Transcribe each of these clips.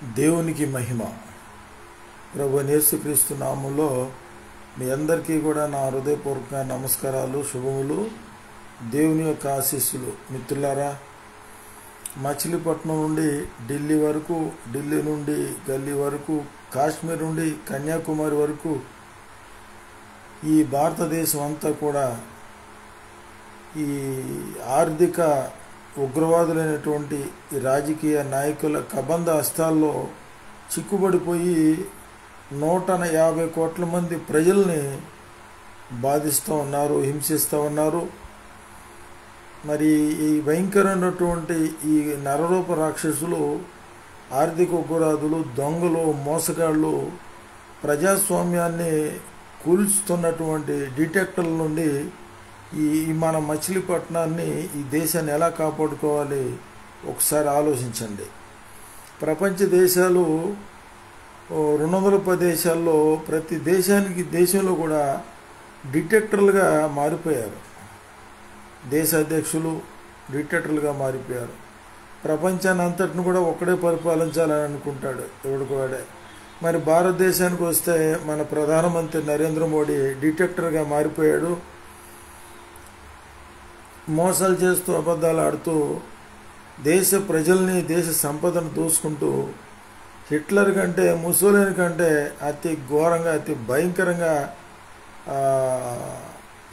దేవునికి మహిమ. ప్రభు యేసుక్రీస్తు నామములో మీ అందరికీ కూడా నా హృదయపూర్వక నమస్కారాలు, శుభములు, దేవుని యొక్క ఆశీస్సులు. మిత్రులారా, మచిలీపట్నం నుండి ఢిల్లీ వరకు, ఢిల్లీ నుండి గల్లీ వరకు, కాశ్మీర్ నుండి కన్యాకుమారి వరకు ఈ భారతదేశం అంతా కూడా ఈ ఆర్థిక ఉగ్రవాదులైనటువంటి ఈ రాజకీయ నాయకుల కబంధ హస్తాల్లో చిక్కుబడిపోయి 150 కోట్ల మంది ప్రజల్ని బాధిస్తూ ఉన్నారు, హింసిస్తూ ఉన్నారు. మరి ఈ భయంకరమైనటువంటి ఈ నరరూప రాక్షసులు, ఆర్థిక ఉగ్రవాదులు, దొంగలు, మోసగాళ్ళు ప్రజాస్వామ్యాన్ని కూల్చుతున్నటువంటి డిటెక్టర్ల నుండి ఈ మన మచిలీపట్నాన్ని, ఈ దేశాన్ని ఎలా కాపాడుకోవాలి ఒకసారి ఆలోచించండి. ప్రపంచ దేశాలు 210 దేశాల్లో ప్రతి దేశంలో కూడా డిటెక్టర్లుగా మారిపోయారు. దేశ అధ్యక్షులు డిటెక్టర్లుగా మారిపోయారు. ప్రపంచాన్ని అంతటిని కూడా ఒక్కడే పరిపాలించాలని అనుకుంటాడు ఎవడికోడే. మరి భారతదేశానికి వస్తే మన ప్రధానమంత్రి నరేంద్ర మోడీ డిటెక్టర్గా మారిపోయాడు. మోసాలు చేస్తూ, అబద్ధాలు ఆడుతూ, దేశ ప్రజల్ని, దేశ సంపదను దోసుకుంటూ, హిట్లర్ కంటే, ముసోలిని కంటే అతి ఘోరంగా, అతి భయంకరంగా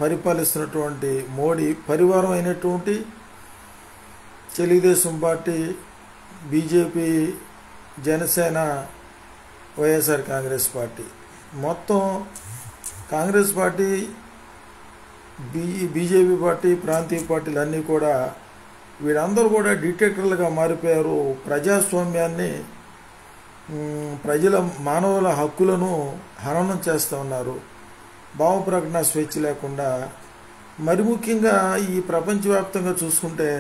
పరిపాలిస్తున్నటువంటి మోడీ పరివారం అయినటువంటి Telugu Desam party, BJP, Janasena, YSR Congress party, మొత్తం కాంగ్రెస్ పార్టీ, బీజేపీ పార్టీ, ప్రాంతీయ పార్టీలు అన్నీ కూడా వీళ్ళందరూ కూడా డిటెక్టర్లుగా మారిపోయారు. ప్రజాస్వామ్యాన్ని, ప్రజల మానవుల హక్కులను హననం చేస్తూ ఉన్నారు. భావ ప్రకటన స్వేచ్ఛ లేకుండా. మరి ముఖ్యంగా ఈ ప్రపంచవ్యాప్తంగా చూసుకుంటే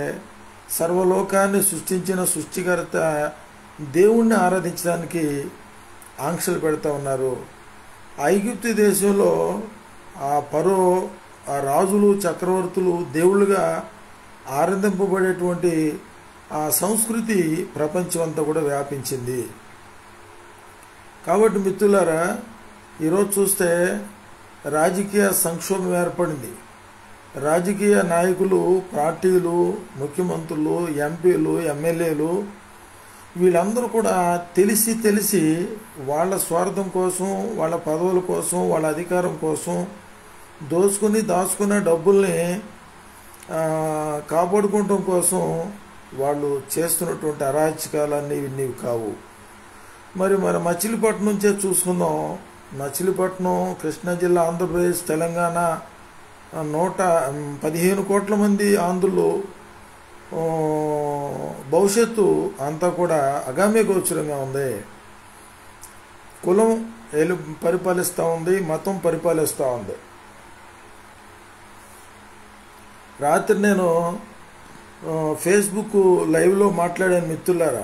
సర్వలోకాన్ని సృష్టించిన సృష్టికర్త దేవుణ్ణి ఆరాధించడానికి ఆంక్షలు పెడతా ఉన్నారు. ఐగుప్తు దేశంలో ఆ రాజులు, చక్రవర్తులు దేవుళ్ళుగా ఆరాధింపబడేటువంటి ఆ సంస్కృతి ప్రపంచం అంతా కూడా వ్యాపించింది. కాబట్టి మిత్రులారా, ఈరోజు చూస్తే రాజకీయ సంక్షోభం ఏర్పడింది. రాజకీయ నాయకులు, పార్టీలు, ముఖ్యమంత్రులు, ఎంపీలు, ఎమ్మెల్యేలు వీళ్ళందరూ కూడా తెలిసి వాళ్ళ స్వార్థం కోసం, వాళ్ళ పదవుల కోసం, వాళ్ళ అధికారం కోసం దాచుకున్న డబ్బుల్ని కాపాడుకోవడం కోసం వాళ్ళు చేస్తున్నటువంటి అరాచకాలన్నీ ఇన్ని కావు. మరి మచిలీపట్నం నుంచే చూసుకుందాం. మచిలీపట్నం, కృష్ణా జిల్లా, ఆంధ్రప్రదేశ్, తెలంగాణ 115 కోట్ల మంది ఆంధ్రులు భవిష్యత్తు అంతా కూడా అగామ్య గోచరంగా ఉంది. కులం పరిపాలిస్తూ ఉంది, మతం పరిపాలిస్తూ ఉంది. రాత్రి నేను ఫేస్బుక్ లైవ్లో మాట్లాడాను. మిత్రులారా,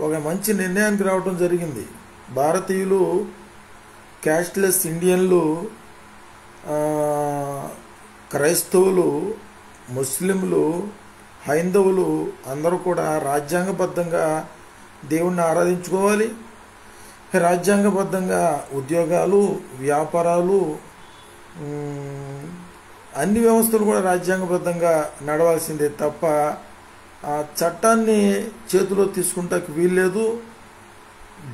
ఒక మంచి నిర్ణయానికి రావడం జరిగింది. భారతీయులు, క్యాస్ట్లెస్ ఇండియన్లు, క్రైస్తవులు, ముస్లింలు, హైందవులు అందరూ కూడా రాజ్యాంగబద్ధంగా దేవుణ్ణి ఆరాధించుకోవాలి. రాజ్యాంగబద్ధంగా ఉద్యోగాలు, వ్యాపారాలు, అన్ని వ్యవస్థలు కూడా రాజ్యాంగబద్ధంగా నడవాల్సిందే తప్ప ఆ చట్టాన్ని చేతిలో తీసుకుంటానికి వీల్లేదు.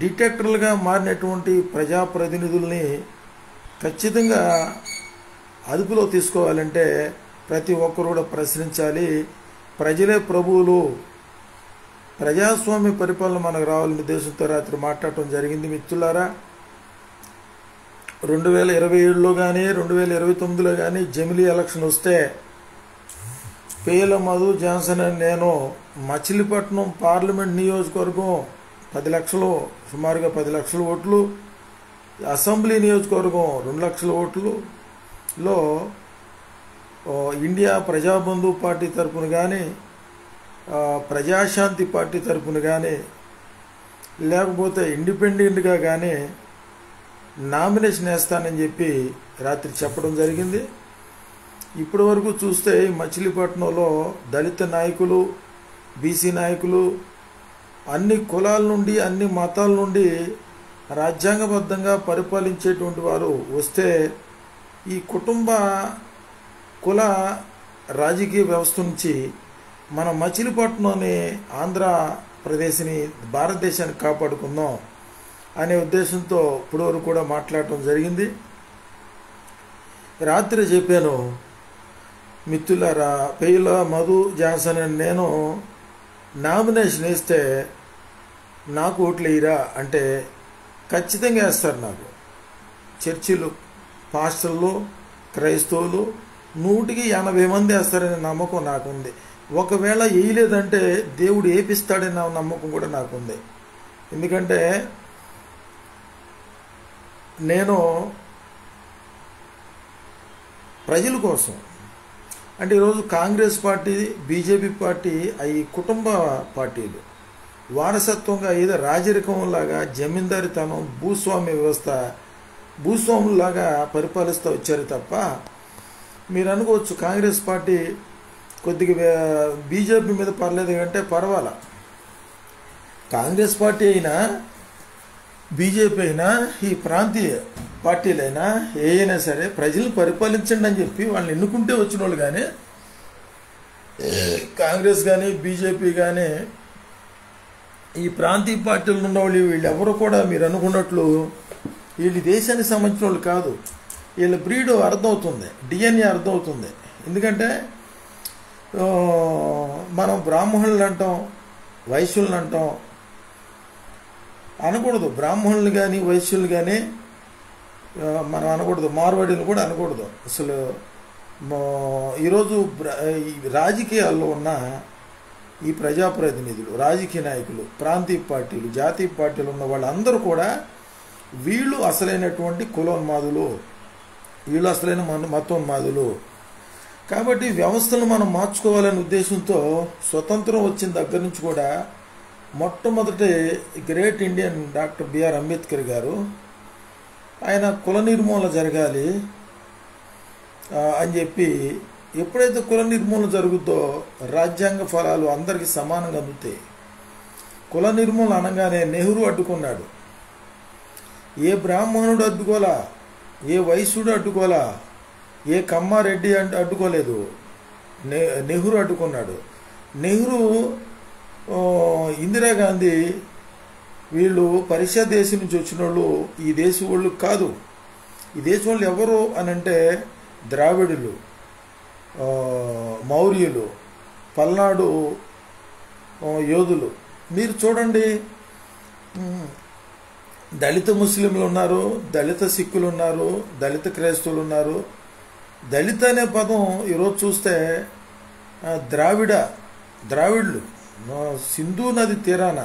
డిటెక్టర్లుగా మారినటువంటి ప్రజాప్రతినిధుల్ని ఖచ్చితంగా అదుపులో తీసుకోవాలంటే ప్రతి ఒక్కరు కూడా ప్రశ్నించాలి. ప్రజలే ప్రభువులు, ప్రజాస్వామ్య పరిపాలన మనకు రావాలని ఉద్దేశంతో రాత్రి మాట్లాడటం జరిగింది. మిత్రులారా, 2027లో కానీ 2029లో కానీ జమిలీ ఎలక్షన్ వస్తే పేల మధు జాన్సన్ అని నేను మచిలీపట్నం పార్లమెంట్ నియోజకవర్గం 10 లక్షలు, సుమారుగా 10 లక్షల ఓట్లు, అసెంబ్లీ నియోజకవర్గం 2 లక్షల ఓట్లులో ఇండియా ప్రజాబంధు పార్టీ తరపున కానీ, ప్రజాశాంతి పార్టీ తరపున కానీ, లేకపోతే ఇండిపెండెంట్గా కానీ నామినేషన్ వేస్తానని చెప్పి రాత్రి చెప్పడం జరిగింది. ఇప్పటి వరకు చూస్తే మచిలీపట్నంలో దళిత నాయకులు, బీసీ నాయకులు, అన్ని కులాల నుండి అన్ని మతాల నుండి రాజ్యాంగబద్ధంగా పరిపాలించేటువంటి వారు వస్తే ఈ కుటుంబ కుల రాజకీయ వ్యవస్థ నుంచి మన మచిలీపట్నంని ఆంధ్రప్రదేశ్ని భారతదేశాన్ని కాపాడుకుందాం అనే ఉద్దేశంతో ఇప్పటివరకు కూడా మాట్లాడటం జరిగింది. రాత్రి చెప్పాను, మిత్రులారా, పేయుల మధు జాన్సన్ అని నేను నామినేషన్ వేస్తే నాకు ఓట్లు వేయరా అంటే ఖచ్చితంగా వేస్తారు. నాకు చర్చిలు పాస్టర్లు క్రైస్తవులు 180 మంది వేస్తారనే నమ్మకం నాకుంది. ఒకవేళ వేయలేదంటే దేవుడు ఏపిస్తాడనే నమ్మకం కూడా నాకుంది. ఎందుకంటే నేను ప్రజల కోసం అంటే ఈరోజు కాంగ్రెస్ పార్టీ బీజేపీ పార్టీ అవి కుటుంబ పార్టీలు వారసత్వంగా ఏదో రాజరికంలాగా జమీందారితనం భూస్వామ్య వ్యవస్థ భూస్వాములాగా పరిపాలిస్తూ వచ్చారు తప్ప మీరు అనుకోవచ్చు కాంగ్రెస్ పార్టీ కొద్దిగా బీజేపీ మీద పర్లేదు అంటే పర్వాలా. కాంగ్రెస్ పార్టీ అయినా బీజేపీ అయినా ఈ ప్రాంతీయ పార్టీలైనా ఏదైనా సరే ప్రజలను పరిపాలించండి అని చెప్పి వాళ్ళని ఎన్నుకుంటే వచ్చిన వాళ్ళు కానీ కాంగ్రెస్ కానీ బీజేపీ కానీ ఈ ప్రాంతీయ పార్టీలు ఉన్న వాళ్ళు వీళ్ళు ఎవరు కూడా మీరు అనుకున్నట్లు వీళ్ళు దేశానికి సంబంధించిన వాళ్ళు కాదు. వీళ్ళ బ్రీడ్ అర్థమవుతుంది, డిఎన్ఏ అర్థమవుతుంది. ఎందుకంటే మనం బ్రాహ్మణులు అంటాం, వైశ్యులను అంటాం అనకూడదు. బ్రాహ్మణులు కానీ వైశ్యులు కానీ మనం అనకూడదు, మార్వాడీలు కూడా అనకూడదు. అసలు ఈరోజు రాజకీయాల్లో ఉన్న ఈ ప్రజాప్రతినిధులు, రాజకీయ నాయకులు, ప్రాంతీయ పార్టీలు, జాతీయ పార్టీలు ఉన్న వాళ్ళందరూ కూడా వీళ్ళు అసలైనటువంటి కులోన్మాదులు, వీళ్ళు అసలైన మతోన్మాదులు. కాబట్టి వ్యవస్థను మనం మార్చుకోవాలనే ఉద్దేశంతో స్వతంత్రం వచ్చిన దగ్గర నుంచి కూడా మొట్టమొదటి great Indian doctor B R Ambedkar గారు ఆయన కుల నిర్మూలన జరగాలి అని చెప్పి, ఎప్పుడైతే కుల నిర్మూలన జరుగుద్దో రాజ్యాంగ ఫలాలు అందరికీ సమానంగా అందుతాయి. కుల నిర్మూలన అనగానే నెహ్రూ అడ్డుకున్నాడు. ఏ బ్రాహ్మణుడు అడ్డుకోలా, ఏ వైశ్యుడు అడ్డుకోలా, ఏ కమ్మారెడ్డి అంటే అడ్డుకోలేదు, నెహ్రూ అడ్డుకున్నాడు. నెహ్రూ ఇందిరాగాంధీ వీళ్ళు పరీక్షా దేశం నుంచి వచ్చిన వాళ్ళు ఈ దేశం వాళ్ళు కాదు. ఈ దేశం వాళ్ళు ఎవరు అని అంటే ద్రావిడులు, మౌర్యులు, పల్నాడు యోధులు. మీరు చూడండి, దళిత ముస్లింలు ఉన్నారు, దళిత సిక్కులు ఉన్నారు, దళిత క్రైస్తవులు ఉన్నారు. దళిత అనే పదం ఈరోజు చూస్తే ద్రావిడులు సింధు నది తీరాన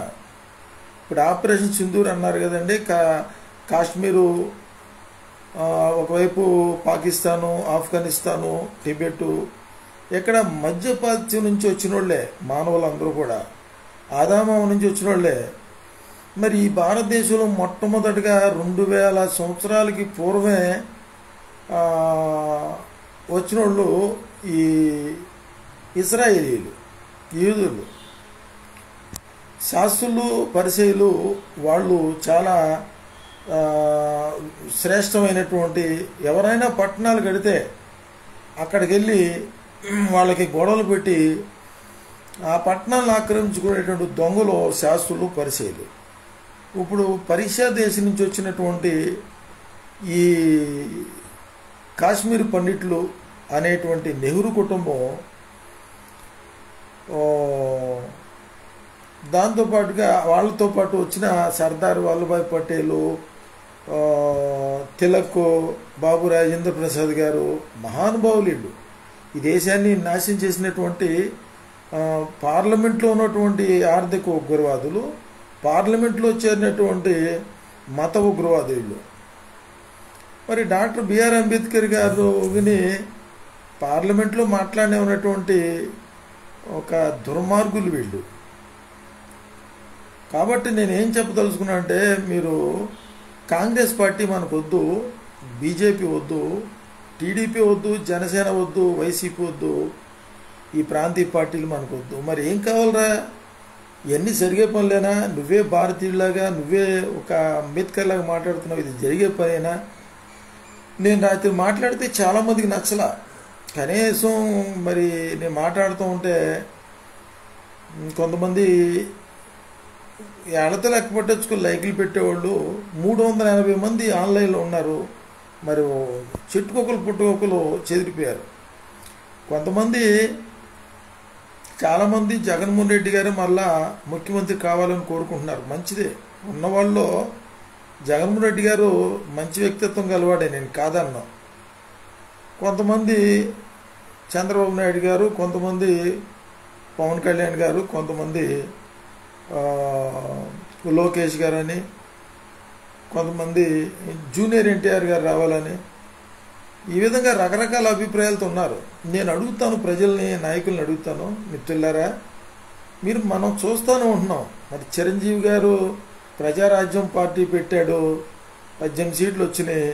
ఇప్పుడు ఆపరేషన్ సింధూర్ అన్నారు కదండి. కాశ్మీరు ఒకవైపు పాకిస్తాను, ఆఫ్ఘనిస్తాను, టిబెట్, ఎక్కడ మధ్యప్రాచ్యం నుంచి వచ్చిన వాళ్ళే మానవులందరూ కూడా, ఆదామం నుంచి వచ్చిన వాళ్ళే. మరి ఈ భారతదేశంలో మొట్టమొదటిగా 2000 సంవత్సరాలకి పూర్వమే వచ్చిన వాళ్ళు ఈ ఇశ్రాయేలీలు, యూదులు. శాస్త్రులు పరిచయులు వాళ్ళు చాలా శ్రేష్టమైనటువంటి, ఎవరైనా పట్టణాలు కడితే అక్కడికి వెళ్ళి వాళ్ళకి గొడవలు పెట్టి ఆ పట్టణాలను ఆక్రమించుకునేటువంటి దొంగలు శాస్త్రులు పరిచయులు. ఇప్పుడు పరీక్షా దేశం నుంచి వచ్చినటువంటి ఈ కాశ్మీర్ పండిట్లు అనేటువంటి నెహ్రూ కుటుంబం, దాంతోపాటుగా వాళ్ళతో పాటు వచ్చిన సర్దార్ వల్లభాయ్ పటేలు, తిలక్, బాబు రాజేంద్ర ప్రసాద్ గారు మహానుభావులు. వీళ్ళు ఈ దేశాన్ని నాశనం చేసినటువంటి పార్లమెంట్లో ఉన్నటువంటి ఆర్థిక ఉగ్రవాదులు, పార్లమెంట్లో చేరినటువంటి మత ఉగ్రవాదులు. మరి డాక్టర్ బిఆర్ అంబేద్కర్ గారు విని పార్లమెంట్లో మాట్లాడే ఉన్నటువంటి ఒక దుర్మార్గులు వీళ్ళు. కాబట్టి నేనేం చెప్పదలుచుకున్నా అంటే, మీరు కాంగ్రెస్ పార్టీ మనకు వద్దు, బీజేపీ వద్దు, టీడీపీ వద్దు, జనసేన వద్దు, వైసీపీ వద్దు, ఈ ప్రాంతీయ పార్టీలు మనకు వద్దు. మరి ఏం కావాలరా? ఇవన్నీ జరిగే పనులేనా? నువ్వే భారతీయులాగా నువ్వే ఒక అంబేద్కర్ లాగా మాట్లాడుతున్నావు, ఇది జరిగే పనేనా? నేను రాత్రి మాట్లాడితే చాలామందికి నచ్చలా. కనీసం మరి నేను మాట్లాడుతూ ఉంటే కొంతమంది ఏళ్ళతో లెక్క పట్టించుకుని లైకులు పెట్టేవాళ్ళు 380 మంది ఆన్లైన్లో ఉన్నారు. మరి చెట్టుకొకలు పుట్టుకొకలు చెదిరిపోయారు. కొంతమంది చాలామంది జగన్మోహన్ రెడ్డి గారు మళ్ళా ముఖ్యమంత్రి కావాలని కోరుకుంటున్నారు. మంచిదే, ఉన్నవాళ్ళు జగన్మోహన్ రెడ్డి గారు మంచి వ్యక్తిత్వం గలవాడే, నేను కాదన్నా. కొంతమంది చంద్రబాబు నాయుడు గారు, కొంతమంది పవన్ కళ్యాణ్ గారు, కొంతమంది లోకేష్ గారు అని, కొంతమంది జూనియర్ ఎన్టీఆర్ గారు రావాలని, ఈ విధంగా రకరకాల అభిప్రాయాలతో ఉన్నారు. నేను అడుగుతాను, ప్రజల్ని నాయకుల్ని అడుగుతాను, మిత్రులారా, మనం చూస్తూనే ఉంటున్నాం. మరి చిరంజీవి గారు ప్రజారాజ్యం పార్టీ పెట్టాడు, 18 సీట్లు వచ్చినాయి,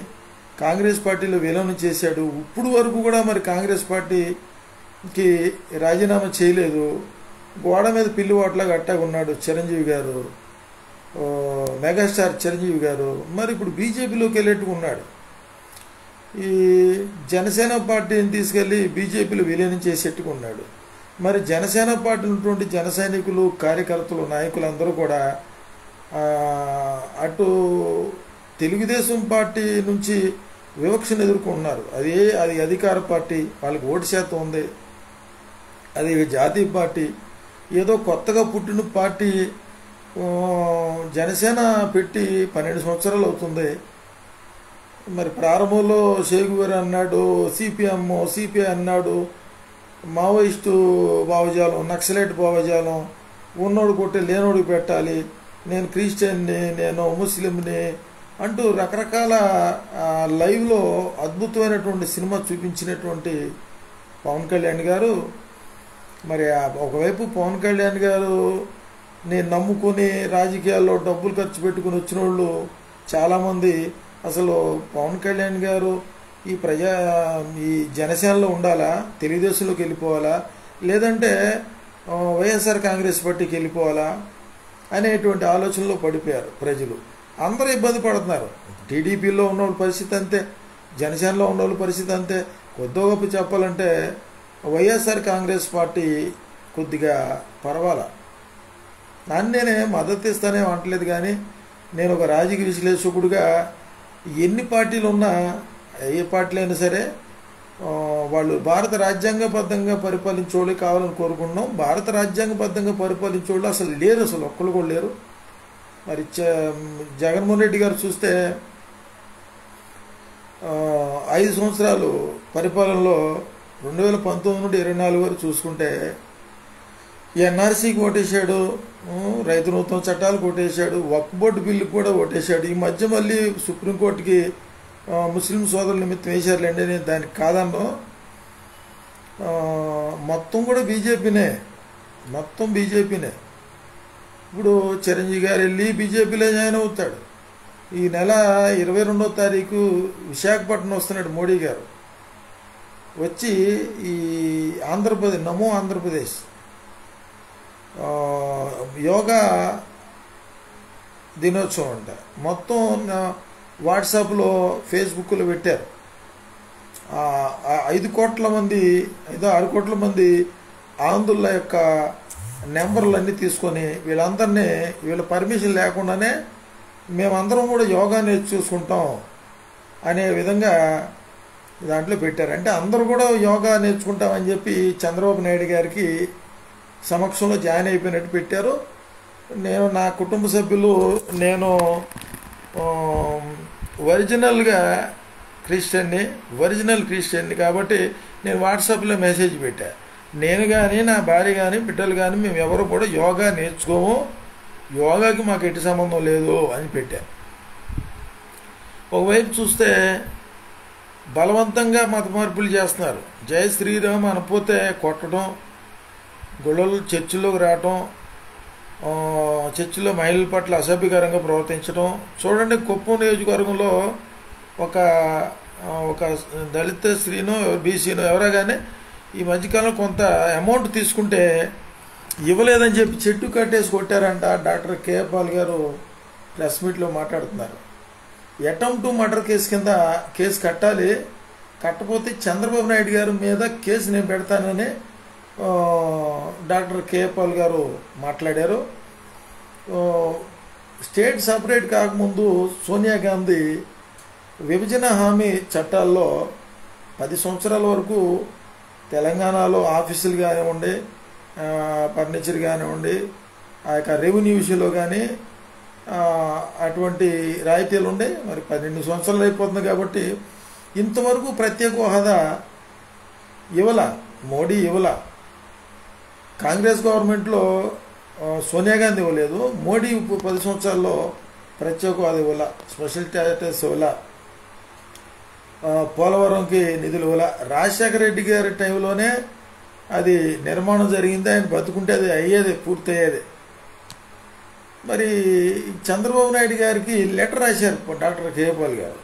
కాంగ్రెస్ పార్టీలో విలీనం చేశాడు. ఇప్పుడు వరకు కూడా మరి కాంగ్రెస్ పార్టీకి రాజీనామా చేయలేదు. గోడ మీద పిల్లివాట్లాగా అట్టాగా ఉన్నాడు చిరంజీవి గారు, మెగాస్టార్ చిరంజీవి గారు. మరి ఇప్పుడు బీజేపీలోకి వెళ్ళేట్టుగా ఉన్నాడు. ఈ జనసేన పార్టీని తీసుకెళ్ళి బీజేపీలో విలీనం చేసేట్టుగా ఉన్నాడు. మరి జనసేన పార్టీ ఉన్నటువంటి జన సైనికులు, కార్యకర్తలు, నాయకులు అందరూ కూడా అటు తెలుగుదేశం పార్టీ నుంచి వివక్షను ఎదుర్కొంటున్నారు. అది అధికార పార్టీ, వాళ్ళకి ఓటు శాతం ఉంది. అది జాతీయ పార్టీ, ఏదో కొత్తగా పుట్టిన పార్టీ. జనసేన పెట్టి 12 సంవత్సరాలు అవుతుంది. మరి ప్రారంభంలో షేగువేర్ అన్నాడు, సిపిఐ అన్నాడు, మావోయిస్టు భావజాలం, నక్సలైట్ భావజాలం, ఉన్నోడు కొట్టే లేనోడికి పెట్టాలి, నేను క్రిస్టియన్ని, నేను ముస్లింని అంటూ రకరకాల లైవ్లో అద్భుతమైనటువంటి సినిమా చూపించినటువంటి పవన్ కళ్యాణ్ గారు. మరి ఒకవైపు పవన్ కళ్యాణ్ గారు నేను నమ్ముకొని రాజకీయాల్లో డబ్బులు ఖర్చు పెట్టుకుని వచ్చిన వాళ్ళు చాలామంది అసలు పవన్ కళ్యాణ్ గారు ఈ జనసేనలో ఉండాలా, తెలుగుదేశంలోకి వెళ్ళిపోవాలా, లేదంటే వైఎస్ఆర్ కాంగ్రెస్ పార్టీకి వెళ్ళిపోవాలా అనేటువంటి ఆలోచనలో పడిపోయారు ప్రజలు. అందరూ ఇబ్బంది పడుతున్నారు. టీడీపీలో ఉన్న వాళ్ళ పరిస్థితి అంతే, జనసేనలో ఉన్న వాళ్ళ పరిస్థితి అంతే. కొద్ది గొప్ప చెప్పాలంటే వైఎస్ఆర్ కాంగ్రెస్ పార్టీ కొద్దిగా పర్వాలా. నేనే మద్దతు ఇస్తానే అంటలేదు, కానీ నేను ఒక రాజకీయ విశ్లేషకుడిగా ఎన్ని పార్టీలు ఉన్నా, ఏ పార్టీలు అయినా సరే వాళ్ళు భారత రాజ్యాంగబద్ధంగా పరిపాలించోళ్ళు కావాలని కోరుకుంటున్నాం. భారత రాజ్యాంగబద్ధంగా పరిపాలించోళ్ళు అసలు లేరు, అసలు ఒక్కళ్ళు కూడా లేరు. మరి జగన్మోహన్ రెడ్డి గారు చూస్తే 5 సంవత్సరాలు పరిపాలనలో 2019 నుండి 24 వరకు చూసుకుంటే ఎన్ఆర్సీకి ఓటేశాడు, రైతు నూతన చట్టాలకు ఓటేశాడు, వక్ఫ్ బోర్డు బిల్లుకి కూడా ఓటేశాడు. ఈ మధ్య మళ్ళీ సుప్రీంకోర్టుకి ముస్లిం సోదరుల నిమిత్తం వేశారులేండి, నేను దానికి కాదన్నా. మొత్తం కూడా బీజేపీనే. ఇప్పుడు చిరంజీవి గారు వెళ్ళి బీజేపీలో జాయిన్ అవుతాడు. ఈ నెల 22వ తారీఖు విశాఖపట్నం వస్తున్నాడు మోడీ గారు. వచ్చి ఈ నమో ఆంధ్రప్రదేశ్ యోగా దినోత్సవం అంట. మొత్తం వాట్సాప్లో, ఫేస్బుక్లో పెట్టారు. 5 కోట్ల మంది, 6 కోట్ల మంది ఆంధ్రుల యొక్క నెంబర్లన్నీ తీసుకొని వీళ్ళందరినీ, వీళ్ళ పర్మిషన్ లేకుండానే మేమందరం కూడా యోగా నేర్చుకుంటాం అనే విధంగా దాంట్లో పెట్టారు. అంటే అందరూ కూడా యోగా నేర్చుకుంటామని చెప్పి చంద్రబాబు నాయుడు గారికి సమక్షంలో జాయిన్ అయిపోయినట్టు పెట్టారు. నేను, నా కుటుంబ సభ్యులు, నేను ఒరిజినల్ క్రిస్టియన్ని కాబట్టి నేను వాట్సాప్లో మెసేజ్ పెట్టా. నేను కానీ, నా భార్య కానీ, బిడ్డలు కానీ మేము ఎవరు కూడా యోగా నేర్చుకోము, యోగాకి మాకు ఎట్టి సంబంధం లేదు అని పెట్టా. ఒకవైపు చూస్తే బలవంతంగా మత మార్పులు చేస్తున్నారు. జై శ్రీరామ్ అనపోతే కొట్టడం, గుళ్ళలు చర్చిలోకి రావటం, చర్చిలో మహిళల పట్ల అసభ్యకరంగా ప్రవర్తించడం. చూడండి, కుప్పం నియోజకవర్గంలో ఒక దళిత స్త్రీనో బీసీనో ఎవరో కానీ ఈ మధ్యకాలంలో కొంత అమౌంట్ తీసుకుంటే ఇవ్వలేదని చెప్పి చెట్టు కట్టేసి కొట్టారంట. డాక్టర్ కే పాల్ గారు ప్రెస్ మీట్లో మాట్లాడుతున్నారు. అటెంప్ట్ టు మర్డర్ కేసు కింద కేసు కట్టాలి, కట్టపోతే చంద్రబాబు నాయుడు గారి మీద కేసు నేను పెడతానని డాక్టర్ కే పాల్ గారు మాట్లాడారు. స్టేట్ సపరేట్ కాకముందు సోనియా గాంధీ విభజన హామీ చట్టాల్లో 10 సంవత్సరాల వరకు తెలంగాణలో ఆఫీసులు కానివ్వండి, ఫర్నిచర్ కానివ్వండి, ఆ యొక్క రెవెన్యూ విషయంలో కానీ అటువంటి రాయితీలు ఉండే. మరి 12 సంవత్సరాలు అయిపోతుంది కాబట్టి ఇంతవరకు ప్రత్యేక హోదా ఇవ్వాల, మోడీ ఇవ్వాల. కాంగ్రెస్ గవర్నమెంట్లో సోనియా గాంధీ ఇవ్వలేదు, మోడీ 10 సంవత్సరాల్లో ప్రత్యేక హోదా ఇవ్వాల, స్పెషల్ స్టేటస్ ఇవ్వాల, పోలవరంకి నిధులు ఇవ్వాల. రాజశేఖర రెడ్డి గారి టైంలోనే అది నిర్మాణం జరిగింది, ఆయన బతుకుంటే అది అయ్యేది, పూర్తయ్యేది. మరి చంద్రబాబు నాయుడు గారికి లెటర్ రాశారు డాక్టర్ కే పాల్ గారు.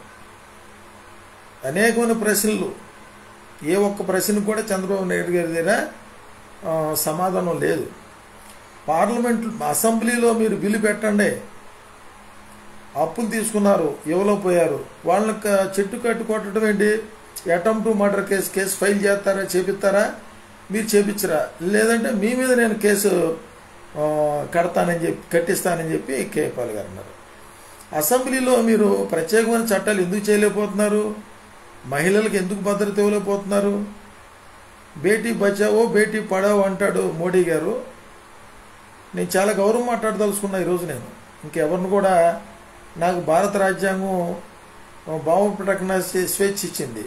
అనేకమైన ప్రశ్నలు, ఏ ఒక్క ప్రశ్నకు కూడా చంద్రబాబు నాయుడు గారి దగ్గర సమాధానం లేదు. పార్లమెంట్ అసెంబ్లీలో మీరు బిల్లు పెట్టండి, అప్పులు తీసుకున్నారు, ఇవ్వలేకపోయారు, వాళ్ళని చెట్టు కట్టు కొట్టడం ఏంటి? Attempt to murder case file చేస్తారా, చేపిస్తారా? మీరు చేపించరా? లేదంటే మీ మీద నేను కేసు కట్టిస్తానని చెప్పి కే పాల్ గారు అన్నారు. అసెంబ్లీలో మీరు ప్రత్యేకమైన చట్టాలు ఎందుకు చేయలేకపోతున్నారు? మహిళలకు ఎందుకు భద్రత ఇవ్వలేకపోతున్నారు? బేటీ బచావో బేటీ పడావో అంటాడు మోడీ గారు. నేను చాలా గౌరవం మాట్లాడదలుచుకున్నా ఈరోజు. నేను ఇంకెవరిని కూడా, నాకు భారత రాజ్యాంగం భావ ప్రకటన స్వేచ్ఛ ఇచ్చింది.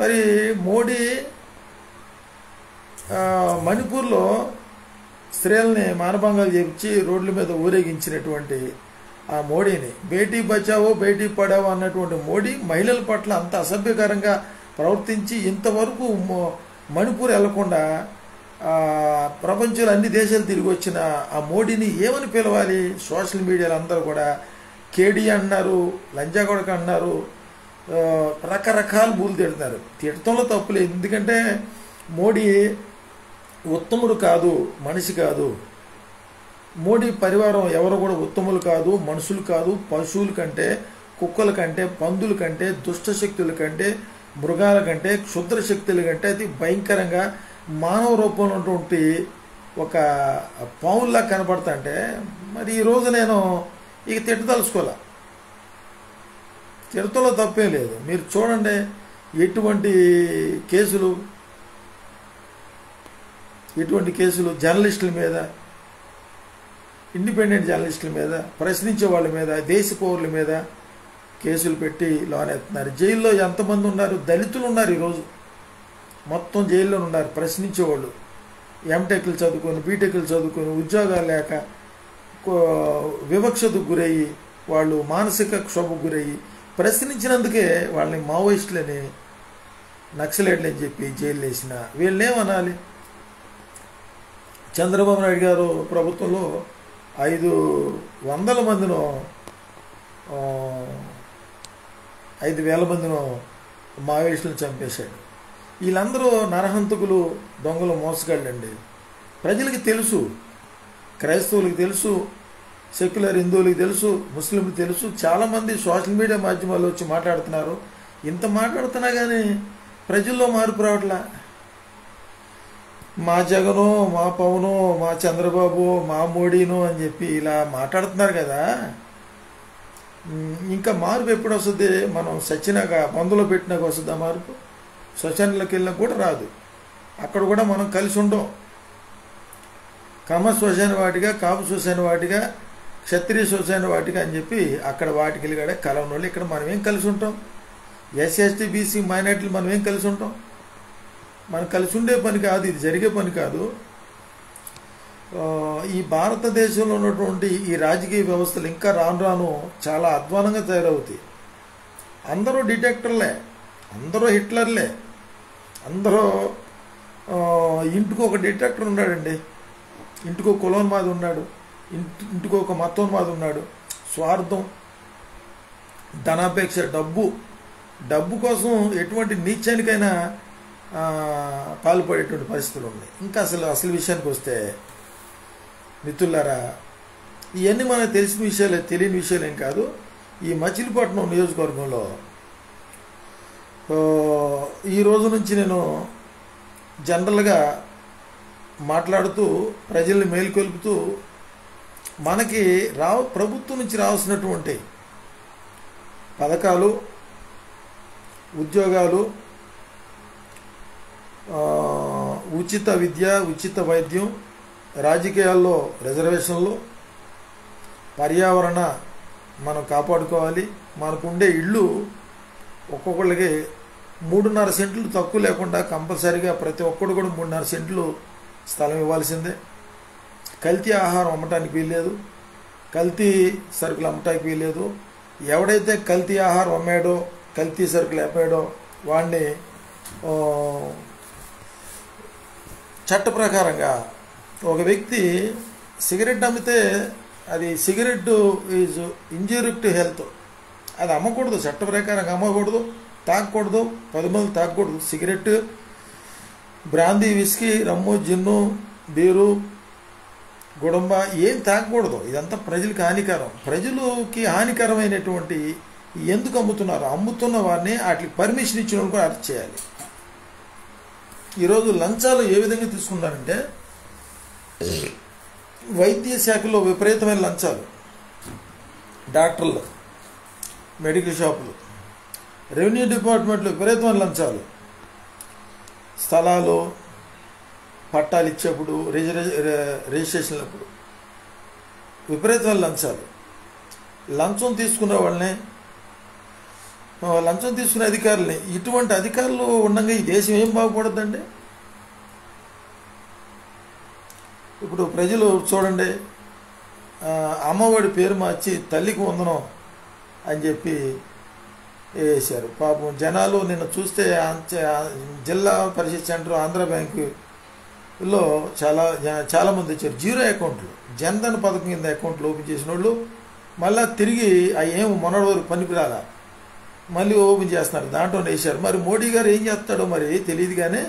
మరి మోడీ మణిపూర్లో స్త్రీలని మానభంగాలు చేపించి రోడ్ల మీద ఊరేగించినటువంటి ఆ మోడీని, బేటీ బచావో బేటీ పడావో అన్నటువంటి మోడీ మహిళల పట్ల అంత అసభ్యకరంగా ప్రవర్తించి ఇంతవరకు మణిపూర్ వెళ్లకుండా ప్రపంచంలో అన్ని దేశాలు తిరిగి వచ్చిన ఆ మోడీని ఏమని పిలవాలి? సోషల్ మీడియాలో అందరూ కూడా కేడీ అన్నారు, లంజా కొడక అన్నారు, రకరకాల బూలు తిడుతున్నారు. తిడతంలో తప్పులేదు, ఎందుకంటే మోడీ ఉత్తముడు కాదు, మనిషి కాదు. మోడీ పరివారం ఎవరు కూడా ఉత్తములు కాదు, మనుషులు కాదు. పశువుల కంటే, కుక్కల కంటే, పందుల కంటే, దుష్ట శక్తుల కంటే, మృగాల కంటే, క్షుద్ర శక్తుల కంటే అతి భయంకరంగా మానవ రూపంలో ఉన్నటువంటి ఒక పావుల్లా కనపడతా. అంటే మరి ఈరోజు నేను ఇక తిట్టదలుచుకోలే, తిడతలో తప్పేం లేదు. మీరు చూడండి ఎటువంటి కేసులు జర్నలిస్టుల మీద, ఇండిపెండెంట్ జర్నలిస్టుల మీద, ప్రశ్నించే వాళ్ళ మీద, దేశ పౌరుల మీద కేసులు పెట్టి లోనెత్తున్నారు. జైల్లో ఎంతమంది ఉన్నారు? దళితులు ఉన్నారు ఈరోజు, మొత్తం జైల్లో ఉన్నారు ప్రశ్నించేవాళ్ళు. ఎంటెక్లు చదువుకొని, బీటెక్లు చదువుకొని, ఉద్యోగాలు లేక వివక్షతకు గురయ్యి, వాళ్ళు మానసిక క్షోభకు గురయ్యి ప్రశ్నించినందుకే వాళ్ళని మావోయిస్టులని, నక్సలైట్లు అని చెప్పి జైలు వేసిన వీళ్ళేమనాలి? చంద్రబాబు నాయుడు గారు ప్రభుత్వంలో 500 మందినో 5,000 మందినో మావోయిస్టులను చంపేశాడు. వీళ్ళందరూ నరహంతకులు, దొంగలు, మోసగాళ్ళండి. ప్రజలకి తెలుసు, క్రైస్తవులకు తెలుసు, సెక్యులర్ హిందువులకు తెలుసు, ముస్లింలకు తెలుసు. చాలామంది సోషల్ మీడియా మాధ్యమాల్లో వచ్చి మాట్లాడుతున్నారు. ఇంత మాట్లాడుతున్నా కానీ ప్రజల్లో మార్పు రావట్లా. మా జగను, మా పవను, మా చంద్రబాబు, మా మోడీను అని చెప్పి ఇలా మాట్లాడుతున్నారు కదా. ఇంకా మార్పు ఎప్పుడు వస్తుంది? మనం సచ్చినాక, మందులో పెట్టినాక వస్తుందా మార్పు? శ్మశానంలోకి వెళ్ళినా కూడా రాదు. అక్కడ కూడా మనం కలిసి ఉండం. కమ్మ శ్మశాన వాటిగా, కాపు శ్మశాన వాటిగా, క్షత్రియ శ్మశాన వాటిగా అని చెప్పి అక్కడ వాటికి వెళ్ళి కలవని వాళ్ళు. ఇక్కడ మనం ఏం కలిసి ఉంటాం? ఎస్సీ, ఎస్టీ, బీసీ, మైనార్టీలు మనం ఏం కలిసి ఉంటాం? మనం కలిసి ఉండే పని కాదు, ఇది జరిగే పని కాదు. ఈ భారతదేశంలో ఉన్నటువంటి ఈ రాజకీయ వ్యవస్థలు ఇంకా రాను రాను చాలా అధ్వానంగా తయారవుతాయి. అందరూ డిటెక్టర్లే, అందరూ హిట్లర్లే, అందరూ ఇంటికి ఒక డిటెక్టర్ ఉన్నాడండి, ఇంటికి ఒక కులోన్మాది ఉన్నాడు, ఇంటికి ఒక మతోన్మాది ఉన్నాడు. స్వార్థం, ధనాపేక్ష, డబ్బు కోసం ఎటువంటి నీచానికైనా పాల్పడేటువంటి పరిస్థితులు ఉన్నాయి. ఇంకా అసలు విషయానికి వస్తే మిత్రులారా, ఇవన్నీ మనకు తెలిసిన విషయాలే, తెలియని విషయాలు ఏం కాదు. ఈ మచిలీపట్నం నియోజకవర్గంలో ఈ రోజు నుంచి నేను జనరల్గా మాట్లాడుతూ ప్రజల్ని మేలుకొల్పుతూ మనకి ప్రభుత్వం నుంచి రావాల్సినటువంటి పథకాలు, ఉద్యోగాలు, ఉచిత విద్య, ఉచిత వైద్యం, రాజకీయాల్లో రిజర్వేషన్లు, పర్యావరణ మనం కాపాడుకోవాలి. మనకుండే ఇళ్ళు ఒక్కొక్కళ్ళకి 3.5 సెంట్లు తక్కువ లేకుండా కంపల్సరీగా ప్రతి ఒక్కడు కూడా 3.5 సెంట్లు స్థలం ఇవ్వాల్సిందే. కల్తీ ఆహారం అమ్మటానికి వీల్లేదు, కల్తీ సరుకులు అమ్మటానికి వీల్లేదు. ఎవడైతే కల్తీ ఆహారం అమ్మాడో, కల్తీ సరుకులు అమ్మాడో వాడిని చట్ట ప్రకారంగా ఒక వ్యక్తి సిగరెట్ అమ్మితే అది cigarette is injurious to health, అది అమ్మకూడదు, చట్ట ప్రకారంగా అమ్మకూడదు, తాగకూడదు, 10 మంది తాగకూడదు. సిగరెట్, బ్రాందీ, విస్కీ, రమ్ము, జిన్ను, బీరు, గుడంబ ఏం తాగకూడదు. ఇదంతా ప్రజలకు హానికరం. ప్రజలకి హానికరమైనటువంటి ఎందుకు అమ్ముతున్నారు? అమ్ముతున్న వారిని వాటికి పర్మిషన్ ఇచ్చిన వాళ్ళు కూడా అరెస్ట్ చేయాలి. ఈరోజు లంచాలు ఏ విధంగా తీసుకున్నారంటే, వైద్య శాఖలో విపరీతమైన లంచాలు, డాక్టర్లు, మెడికల్ షాపులు, రెవెన్యూ డిపార్ట్మెంట్లో విపరీతమైన లంచాలు, స్థలాలు పట్టాలు ఇచ్చేప్పుడు, రిజిస్ట్రేషన్లప్పుడు విపరీతమైన లంచాలు. లంచం తీసుకునే వాళ్ళని, లంచం తీసుకునే అధికారులని, ఇటువంటి అధికారులు ఉండగా ఈ దేశం ఏం బాగుపడద్దండి? ఇప్పుడు ప్రజలు చూడండి, అమ్మఒడి పేరు మార్చి తల్లికి వందనం అని చెప్పి వేశారు. పాపం జనాలు నిన్న చూస్తే జిల్లా పరిషత్ సెంటర్, ఆంధ్ర బ్యాంకులో చాలామంది వచ్చారు. 0 అకౌంట్లు, జన్ధన్ పథకం కింద అకౌంట్లు ఓపెన్ చేసిన వాళ్ళు మళ్ళీ తిరిగి అవి ఏం మొన్నటి వరకు పనికిరాలా మళ్ళీ ఓపెన్ చేస్తున్నారు, దాంట్లో వేశారు. మరి మోడీ గారు ఏం చేస్తాడో మరి తెలియదు. కానీ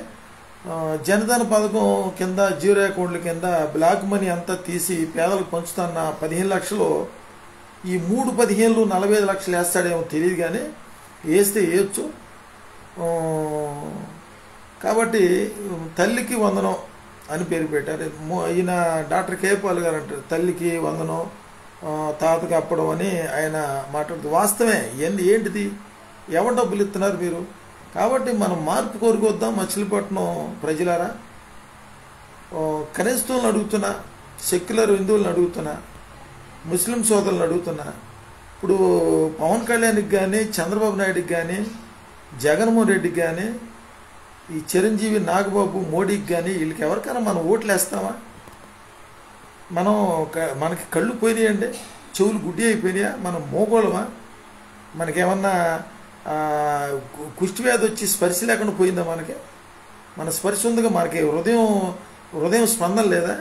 జనధన్ పథకం కింద 0 అకౌంట్ల కింద బ్లాక్ మనీ అంతా తీసి పేదలకు పంచుతున్న 15 లక్షలు ఈ 3-15 45 లక్షలు వేస్తాడేమో తెలియదు. కానీ వేస్తే వేయచ్చు. కాబట్టి తల్లికి వందనం అని పేరు పెట్టారు. ఈయన డాక్టర్ కేపాల్ గారు అంటారు తల్లికి వందనం, తాతకి అప్పడం అని ఆయన మాట్లాడుతూ, వాస్తవమే. ఇవన్నీ ఏంటిది? ఎవరు డబ్బులు ఇస్తున్నారు మీరు? కాబట్టి మనం మార్పు కోరుకొద్దాం. మచిలీపట్నం ప్రజలారా, క్రైస్తవులను అడుగుతున్నా, సెక్యులర్ హిందువులను అడుగుతున్నా, ముస్లిం సోదరులను అడుగుతున్నా. ఇప్పుడు పవన్ కళ్యాణ్కి కానీ, చంద్రబాబు నాయుడుకి కానీ, జగన్మోహన్ రెడ్డికి కానీ, ఈ చిరంజీవి, నాగబాబు, మోడీకి కానీ వీళ్ళకి ఎవరికైనా మనం ఓట్లు వేస్తామా? మనకి కళ్ళు పోయినాయండి, చెవులు గుడ్డి అయిపోయినాయా? మనం మోగోళమా? మనకేమన్నా కుష్టి వ్యాధి వచ్చి స్పర్శ లేకుండా పోయిందా? మన స్పర్శ ఉందిగా, మనకి హృదయం స్పందన లేదా?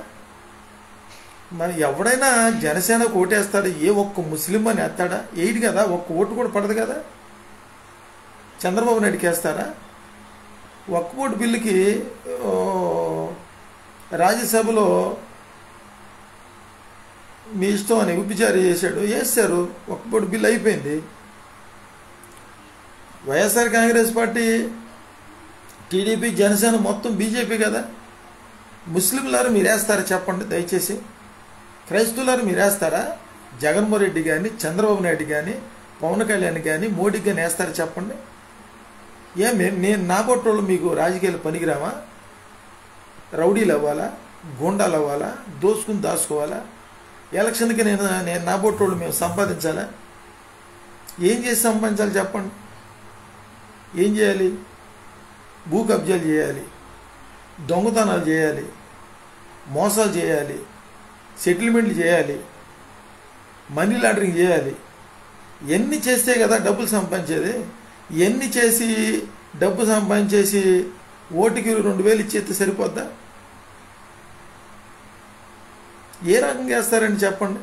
మరి ఎవడైనా జనసేనకు ఓటేస్తాడు, ఏ ఒక్క ముస్లిం అని వేస్తాడా? వేయడు కదా, ఒక్క ఓటు కూడా పడదు కదా. చంద్రబాబు నాయుడుకి వేస్తారా? ఒక్క ఓటు బిల్లుకి రాజ్యసభలో మీ ఇష్టం అని విభిచారి చేశాడు, వేశారు, ఒక్క బిల్లు అయిపోయింది. వైఎస్ఆర్ కాంగ్రెస్ పార్టీ, టీడీపీ, జనసేన మొత్తం బీజేపీ కదా. ముస్లింలారు మీరు వేస్తారా చెప్పండి దయచేసి? క్రైస్తవులారు మీరు వేస్తారా? జగన్మోహన్ రెడ్డి కానీ, చంద్రబాబు నాయుడు కానీ, పవన్ కళ్యాణ్ కానీ, మోడీకి కానీ వేస్తారా చెప్పండి? నేను నా కొట్టోళ్ళు మీకు రాజకీయాలు పనికిరామా? రౌడీలు అవ్వాలా? గూండాలు అవ్వాలా? దోసుకుని దాచుకోవాలా? ఎలక్షన్కి నేను నా బొట్టోళ్ళు మేము సంపాదించాలా? ఏం చేసి సంపాదించాలి చెప్పండి? ఏం చేయాలి? భూ కబ్జాలు చేయాలి, దొంగతనాలు చేయాలి, మోసాలు చేయాలి, సెటిల్మెంట్లు చేయాలి, మనీ లాండరింగ్ చేయాలి. ఎన్ని చేస్తే కదా డబ్బులు సంపాదించేది? ఎన్ని చేసి డబ్బు సంపాదించేసి ఓటుకి 2,000 ఇచ్చేస్తే సరిపోద్దా? ఏ రకంగా వేస్తారని చెప్పండి?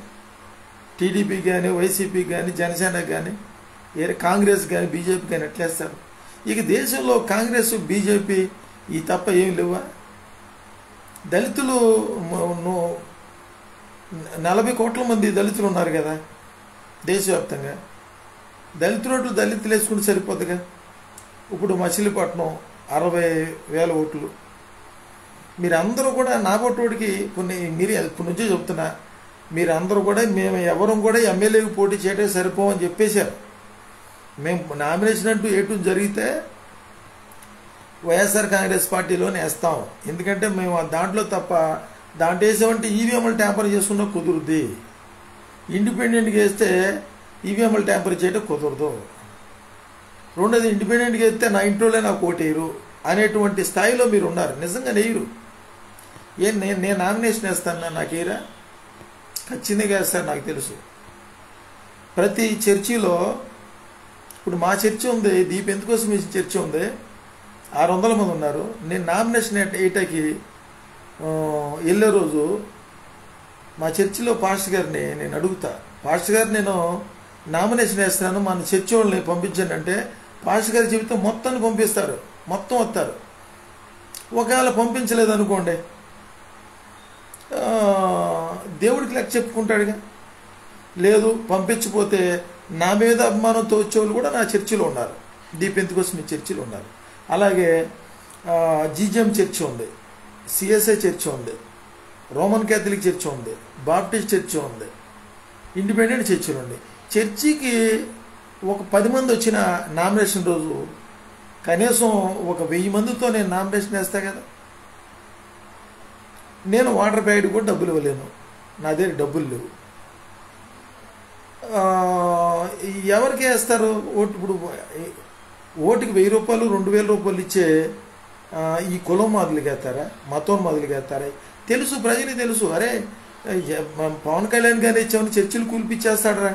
టీడీపీ కానీ, వైసీపీ కానీ, జనసేన కానీ, కాంగ్రెస్ కానీ, బీజేపీ కానీ ఎట్లా వేస్తారు? ఇక దేశంలో కాంగ్రెస్, బీజేపీ ఈ తప్ప ఏమి లేవా? దళితులు 40 కోట్ల మంది దళితులు ఉన్నారు కదా దేశవ్యాప్తంగా. దళితులు వేసుకుంటే సరిపోద్దిగా. ఇప్పుడు మచిలీపట్నం 60,000 ఓట్లు. మీరందరూ కూడా నాబోటోడికి మీరు ఇప్పటి నుంచే చెప్తున్నా, మీరందరూ కూడా మేము ఎవరం కూడా ఎమ్మెల్యేకి పోటీ చేయడం సరిపోమని చెప్పేశారు. మేము నామినేషన్ అంటూ ఏటూ జరిగితే వైఎస్ఆర్ కాంగ్రెస్ పార్టీలోనే వేస్తాం. ఎందుకంటే మేము దాంట్లో వేసామంటే ఈవీఎంలు ట్యాంపర్ చేసుకున్నా కుదురుద్ది. ఇండిపెండెంట్గా వేస్తే ఈవీఎంలు ట్యాంపర్ చేయడం కుదరదు. రెండోది, ఇండిపెండెంట్గా వేస్తే నా ఇంట్లోనే నాకు ఓటేయరు అనేటువంటి స్థాయిలో మీరు ఉన్నారు. నిజంగా నెయ్యరు. నేను నామినేషన్ వేస్తాను, నాకు ఏరా ఖచ్చితంగా వేస్తారు. నాకు తెలుసు. ప్రతి చర్చిలో ఇప్పుడు మా చర్చి ఉంది, దీప్ ఎందుకోసం మీ చర్చి ఉంది, 600 మంది ఉన్నారు. నేను నామినేషన్ వేయటానికి వెళ్ళే రోజు మా చర్చిలో పాస్టర్ గారిని నేను అడుగుతా, పాస్టర్ గారు నేను నామినేషన్ వేస్తున్నాను, మన చర్చి వాళ్ళని పంపించండి అంటే పాస్టర్ గారి జీవితం మొత్తాన్ని పంపిస్తారు, మొత్తం వస్తారు. ఒకవేళ పంపించలేదు అనుకోండి, దేవుడికి లెక్క చెప్పుకుంటాడుగా. లేదు పంపించకపోతే నా మీద అభిమానంతో వచ్చేవాళ్ళు కూడా నా చర్చిలో ఉన్నారు, దీప్ ఎందుకోసం మీ చర్చిలో ఉన్నారు. అలాగే జీజీఎం చర్చి ఉంది, సిఎస్ఐ చర్చి ఉంది, రోమన్ క్యాథలిక్ చర్చి ఉంది, బాప్టిస్ట్ చర్చి ఉంది, ఇండిపెండెంట్ చర్చిలు ఉంది. చర్చికి ఒక 10 మంది వచ్చిన నామినేషన్ రోజు కనీసం ఒక 1000 మందితో నేను నామినేషన్ వేస్తా కదా. నేను వాటర్ ప్యాకెట్ కూడా డబ్బులు ఇవ్వలేను, నా దగ్గర డబ్బులు లేవు. ఎవరికి వేస్తారు ఓటు? ఇప్పుడు ఓటుకి 1000 రూపాయలు 2000 రూపాయలు ఇచ్చే ఈ కులం మొదలుగా వేస్తారా, మతం మొదలుగా వేస్తారా? తెలుసు, ప్రజలకు తెలుసు. అరే పవన్ కళ్యాణ్ గారు ఇచ్చామని చర్చిలు కూల్పిచ్చేస్తాడరా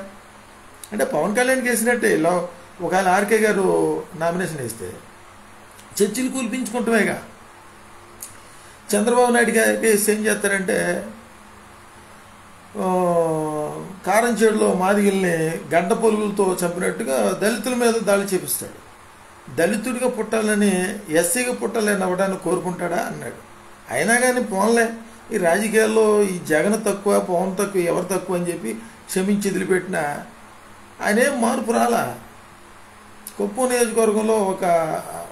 అంటే పవన్ కళ్యాణ్కి వేసినట్టే. ఇలా ఒకవేళ ఆర్కే గారు నామినేషన్ వేస్తే చర్చిలు కూల్పించుకుంటామేగా. చంద్రబాబు నాయుడు గారికి ఏం చేస్తారంటే కారంచేడులో మాదిగల్ని గంట పొలుగులతో చంపినట్టుగా దళితుల మీద దాడి చేపిస్తాడు. దళితుడిగా పుట్టాలని, ఎస్సీగా పుట్టాలని అవ్వడానికి కోరుకుంటాడా అన్నాడు. అయినా కానీ పోన్లే, ఈ రాజకీయాల్లో ఈ జగన్ తక్కువ, పవన్ తక్కువ, ఎవరు తక్కువ అని చెప్పి క్షమించి వదిలిపెట్టిన ఆయనేం మార్పు రాలా. కుప్పం నియోజకవర్గంలో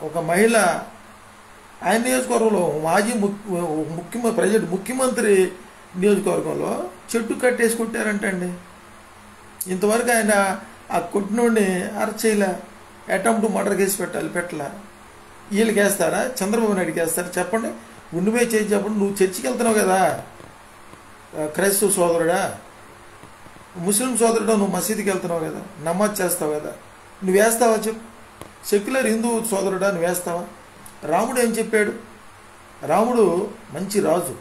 ఒక మహిళ ఆయన నియోజకవర్గంలో మాజీ ముఖ్యమంత్రి నియోజకవర్గంలో చెట్టు కట్టేసి కొట్టారంటండి. ఇంతవరకు ఆయన ఆ కొట్టినోడిని అరెస్ట్ చేయలే. అటెంప్ట్ మర్డర్ కేసు పెట్టలా. వీళ్ళకి వేస్తారా? చంద్రబాబు నాయుడుకి వేస్తారా? చెప్పండి. ఉండిపోయి చేసి చెప్పండి. నువ్వు చర్చికి వెళ్తున్నావు కదా, క్రైస్తవ సోదరుడా, ముస్లిం సోదరుడా, నువ్వు మసీదుకి వెళ్తున్నావు కదా, నమాజ్ చేస్తావు కదా, నువ్వు వేస్తావా చెప్పు? సెక్యులర్ హిందూ సోదరుడా, నువ్వు వేస్తావా? రాముడు ఏం చెప్పాడు? రాముడు మంచి రాజు.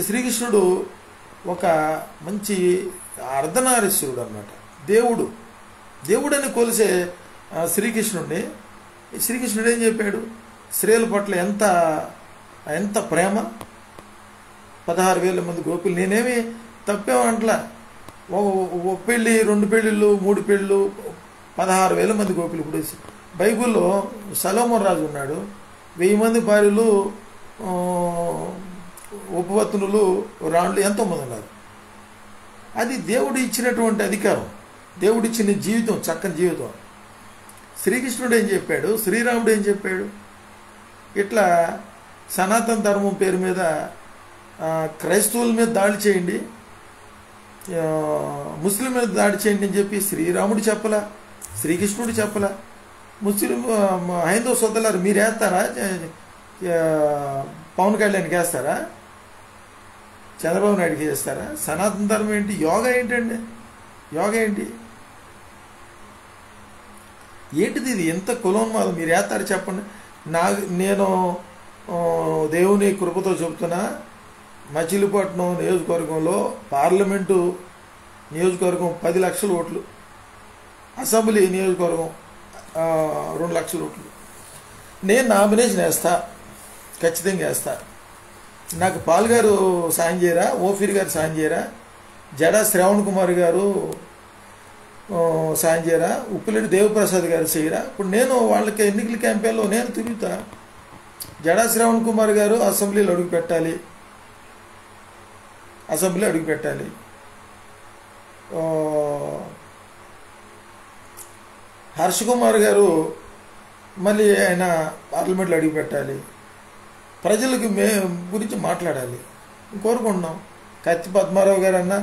శ్రీకృష్ణుడు ఒక మంచి అర్ధనారీశ్వరుడు అన్నమాట. దేవుడని కొలిసే శ్రీకృష్ణుడు ఏం చెప్పాడు? స్త్రీల పట్ల ఎంత ప్రేమ. 16,000 మంది గోపులు. నేనేమి తప్పేమంటలా. ఒక పెళ్ళి, 2 పెళ్ళిళ్ళు, 3 పెళ్ళిళ్ళు, 16,000 మంది గోపులు. ఇప్పుడు బైబిల్లో సలోమోన్ రాజు ఉన్నాడు, 1000 మంది భార్యలు, ఉపపత్నులు, రాణులు, ఎంతోమంది ఉన్నారు. అది దేవుడు ఇచ్చినటువంటి అధికారం, దేవుడిచ్చిన జీవితం, చక్కని జీవితం. శ్రీకృష్ణుడు ఏం చెప్పాడు? శ్రీరాముడు ఏం చెప్పాడు? ఇట్లా సనాతన ధర్మం పేరు మీద క్రైస్తవుల మీద దాడి చేయండి, ముస్లిం మీద దాడి చేయండి అని చెప్పి శ్రీరాముడు చెప్పలా, శ్రీకృష్ణుడు చెప్పలా. హైందవ సోదరులారు మీరు వేస్తారా? పవన్ కళ్యాణ్కి వేస్తారా? చంద్రబాబు నాయుడుకి చేస్తారా? సనాతన ధర్మం ఏంటి? యోగా ఏంటండి? యోగా ఏంటి? ఏంటిది ఇది? ఎంత కులోన్మాదం! మీరు వేస్తారు చెప్పండి. నేను దేవుని కృపతో చెబుతున్నా, మచిలీపట్నం నియోజకవర్గంలో పార్లమెంటు నియోజకవర్గం 10 లక్షల ఓట్లు, అసెంబ్లీ నియోజకవర్గం 2 లక్షల ఓట్లు. నేను నామినేషన్ వేస్తా, ఖచ్చితంగా వేస్తా. నాకు పాల్ గారు సాయం చేయరా? ఓఫీర్ గారు సాయం చేయరా? జడా శ్రవణ్ కుమార్ గారు సాయం చేయరా? ఉప్పులేటి దేవప్రసాద్ గారు చేయరా? ఇప్పుడు నేను వాళ్ళకి ఎన్నికల క్యాంపెయిన్లో నేను తిరుగుతా. జడా శ్రవణ్ కుమార్ గారు అసెంబ్లీలో అడుగుపెట్టాలి. హర్ష కుమార్ గారు మళ్ళీ ఆయన పార్లమెంట్లో అడుగుపెట్టాలి. ప్రజలకు గురించి మాట్లాడాలి కోరుకుంటున్నాం. కత్తి పద్మారావు గారన్నా,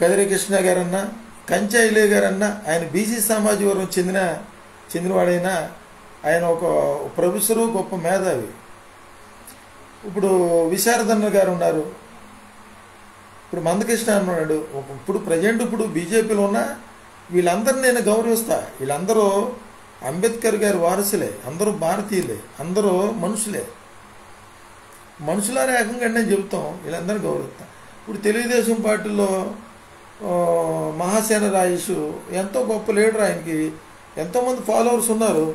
కదిరి కృష్ణ గారన్నా, కంచాయిలే గారన్నా, ఆయన బీసీ సామాజిక వర్గం చెందినవాడైనా ఆయన ఒక ప్రొఫెసరు, గొప్ప మేధావి. ఇప్పుడు విశారదన్న గారు ఉన్నారు, ఇప్పుడు మందకృష్ణ ఉన్నాడు. ఇప్పుడు ప్రజెంట్ బీజేపీలో ఉన్న వీళ్ళందరినీ నేను గౌరవిస్తా. వీళ్ళందరూ అంబేద్కర్ గారి వారసులే, అందరూ భారతీయులే, అందరూ మనుషులనే ఏకంగా నేను చెబుతాం. వీళ్ళందరినీ గౌరవిస్తాం. ఇప్పుడు తెలుగుదేశం పార్టీలో మహాసేన రాజేష్ ఎంతో గొప్ప లీడర్, ఆయనకి ఎంతోమంది ఫాలోవర్స్ ఉన్నారు.